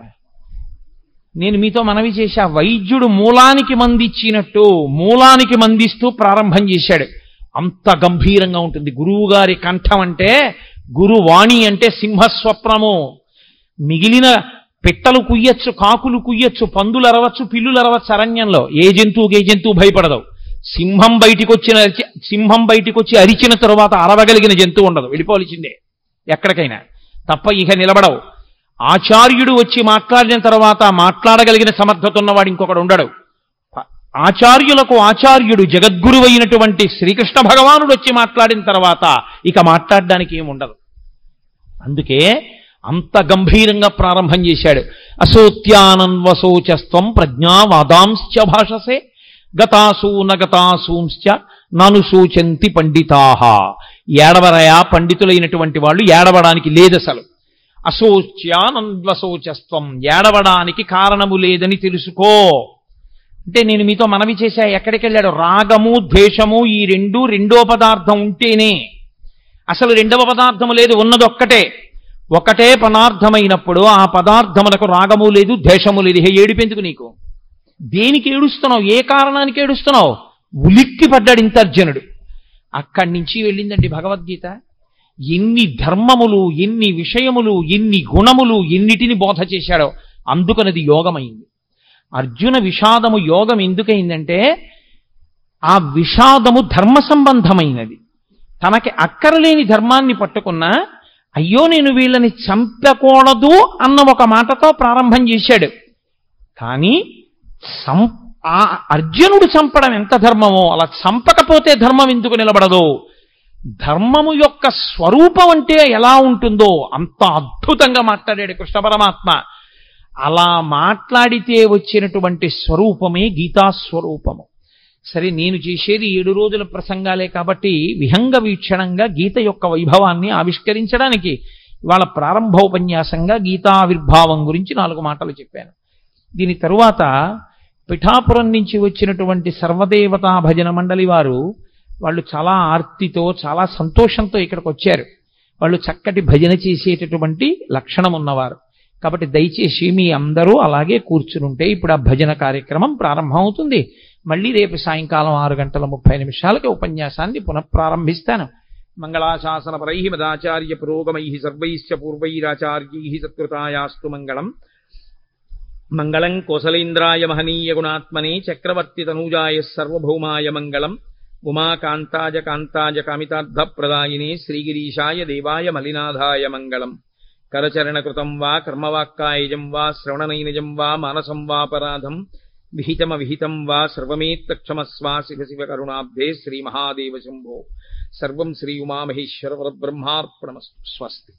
నేను మీతో మనవి చేశా, వైద్యుడు మూలానికి మందిచ్చినట్టు మూలానికి మందిస్తూ ప్రారంభం చేశాడు. అంత గంభీరంగా ఉంటుంది గురువు గారి కంఠం. అంటే గురువాణి అంటే సింహస్వప్నము. మిగిలిన పిట్టలు కుయ్యచ్చు, కాకులు కుయ్యచ్చు, పందులు అరవచ్చు, పిల్లులు అరవచ్చు. అరణ్యంలో ఏ జంతువు భయపడదు. సింహం బయటికి వచ్చి అరిచిన తరువాత అరవగలిగిన జంతువు ఉండదు, వెళ్ళిపోవలసిందే ఎక్కడికైనా తప్ప ఇక నిలబడవు. ఆచార్యుడు వచ్చి మాట్లాడిన తర్వాత మాట్లాడగలిగిన సమర్థత ఉన్నవాడు ఇంకొకడు ఉండడు. ఆచార్యులకు ఆచార్యుడు జగద్గురు అయినటువంటి శ్రీకృష్ణ భగవానుడు వచ్చి మాట్లాడిన తర్వాత ఇక మాట్లాడడానికి ఏముండదు. అందుకే అంత గంభీరంగా ప్రారంభం చేశాడు. అసోత్యానన్వశోచస్త్వం ప్రజ్ఞావాదాంశ్చ భాషసే గతాసూ నగతాసూంశ్చ నను శోచంతి పండితాహ. ఏడవరయా పండితులైనటువంటి వాళ్ళు, ఏడవడానికి లేదసలు. అశోచ్యానన్వశోచస్త్వం, ఏడవడానికి కారణము లేదని తెలుసుకో. అంటే నేను మీతో మనవి చేశా, ఎక్కడికి వెళ్ళాడు? రాగము ద్వేషము ఈ రెండో పదార్థం ఉంటేనే. అసలు రెండవ పదార్థము లేదు, ఉన్నది ఒకటే పదార్థమైనప్పుడు ఆ పదార్థములకు రాగము లేదు ద్వేషము లేదు. ఏడిపెందుకు నీకు? దేనికి ఏడుస్తున్నావు? ఏ కారణానికి ఏడుస్తున్నావు? ఉలిక్కి పడ్డాడు ఇంత అర్జునుడు. అక్కడి నుంచి వెళ్ళిందండి భగవద్గీత. ఎన్ని ధర్మములు, ఎన్ని విషయములు, ఎన్ని గుణములు, ఎన్నిటిని బోధ చేశాడో. అందుకనది యోగమైంది. అర్జున విషాదము యోగం ఎందుకైందంటే ఆ విషాదము ధర్మ సంబంధమైనది. తనకి అక్కరలేని ధర్మాన్ని పట్టుకున్నా, అయ్యో నేను వీళ్ళని చంపకూడదు అన్న ఒక మాటతో ప్రారంభం చేశాడు. కానీ ఆ అర్జునుడు చంపడం ఎంత ధర్మమో అలా చంపకపోతే ధర్మం ఎందుకు నిలబడదో, ధర్మము యొక్క స్వరూపం అంటే ఎలా ఉంటుందో అంత అద్భుతంగా మాట్లాడాడు కృష్ణ పరమాత్మ. అలా మాట్లాడితే వచ్చినటువంటి స్వరూపమే గీతాస్వరూపము. సరే, నేను చేసేది 7 రోజుల ప్రసంగాలే కాబట్టి విహంగ వీక్షణంగా గీత యొక్క వైభవాన్ని ఆవిష్కరించడానికి ఇవాళ ప్రారంభోపన్యాసంగా గీతావిర్భావం గురించి 4 మాటలు చెప్పాను. దీని తరువాత పిఠాపురం నుంచి వచ్చినటువంటి సర్వదేవతా భజన మండలి వాళ్ళు చాలా ఆర్తితో, చాలా సంతోషంతో ఇక్కడికి వచ్చారు. వాళ్ళు చక్కటి భజన చేసేటటువంటి లక్షణం ఉన్నవారు. కాబట్టి దయచేసి మీ అందరూ అలాగే కూర్చునుంటే ఇప్పుడు ఆ భజన కార్యక్రమం ప్రారంభమవుతుంది. మళ్ళీ రేపు సాయంకాలం 6:30 ఉపన్యాసాన్ని పునఃప్రారంభిస్తాను. మంగళాశాసనపరై మదాచార్య పురోగమై సర్వైశ్చ పూర్వైరాచార్యై సత్కృతాయాస్తు మంగళం. మంగళం కోసలేంద్రాయ మహనీయ గుణాత్మనే చక్రవర్తి తనూజాయ సర్వభౌమాయ మంగళం. ఉమాకాంతాయ కాంతాయ కామితార్థప్రదాయినే శ్రీగిరీశాయ దేవాయ మలినాథాయ మంగళం. కరచరణకృతం వా కర్మవాక్కాయజం వా శ్రవణనైనజం వా మానసం వాపరాధం విహితమవిహితం వా సర్వమేత్తక్షమస్వా శివ శివ కరుణాబ్ధే శ్రీమహాదేవ శంభో. సర్వం శ్రీ ఉమామహేశ్వర పరబ్రహ్మార్పణమస్తు. స్వస్తి.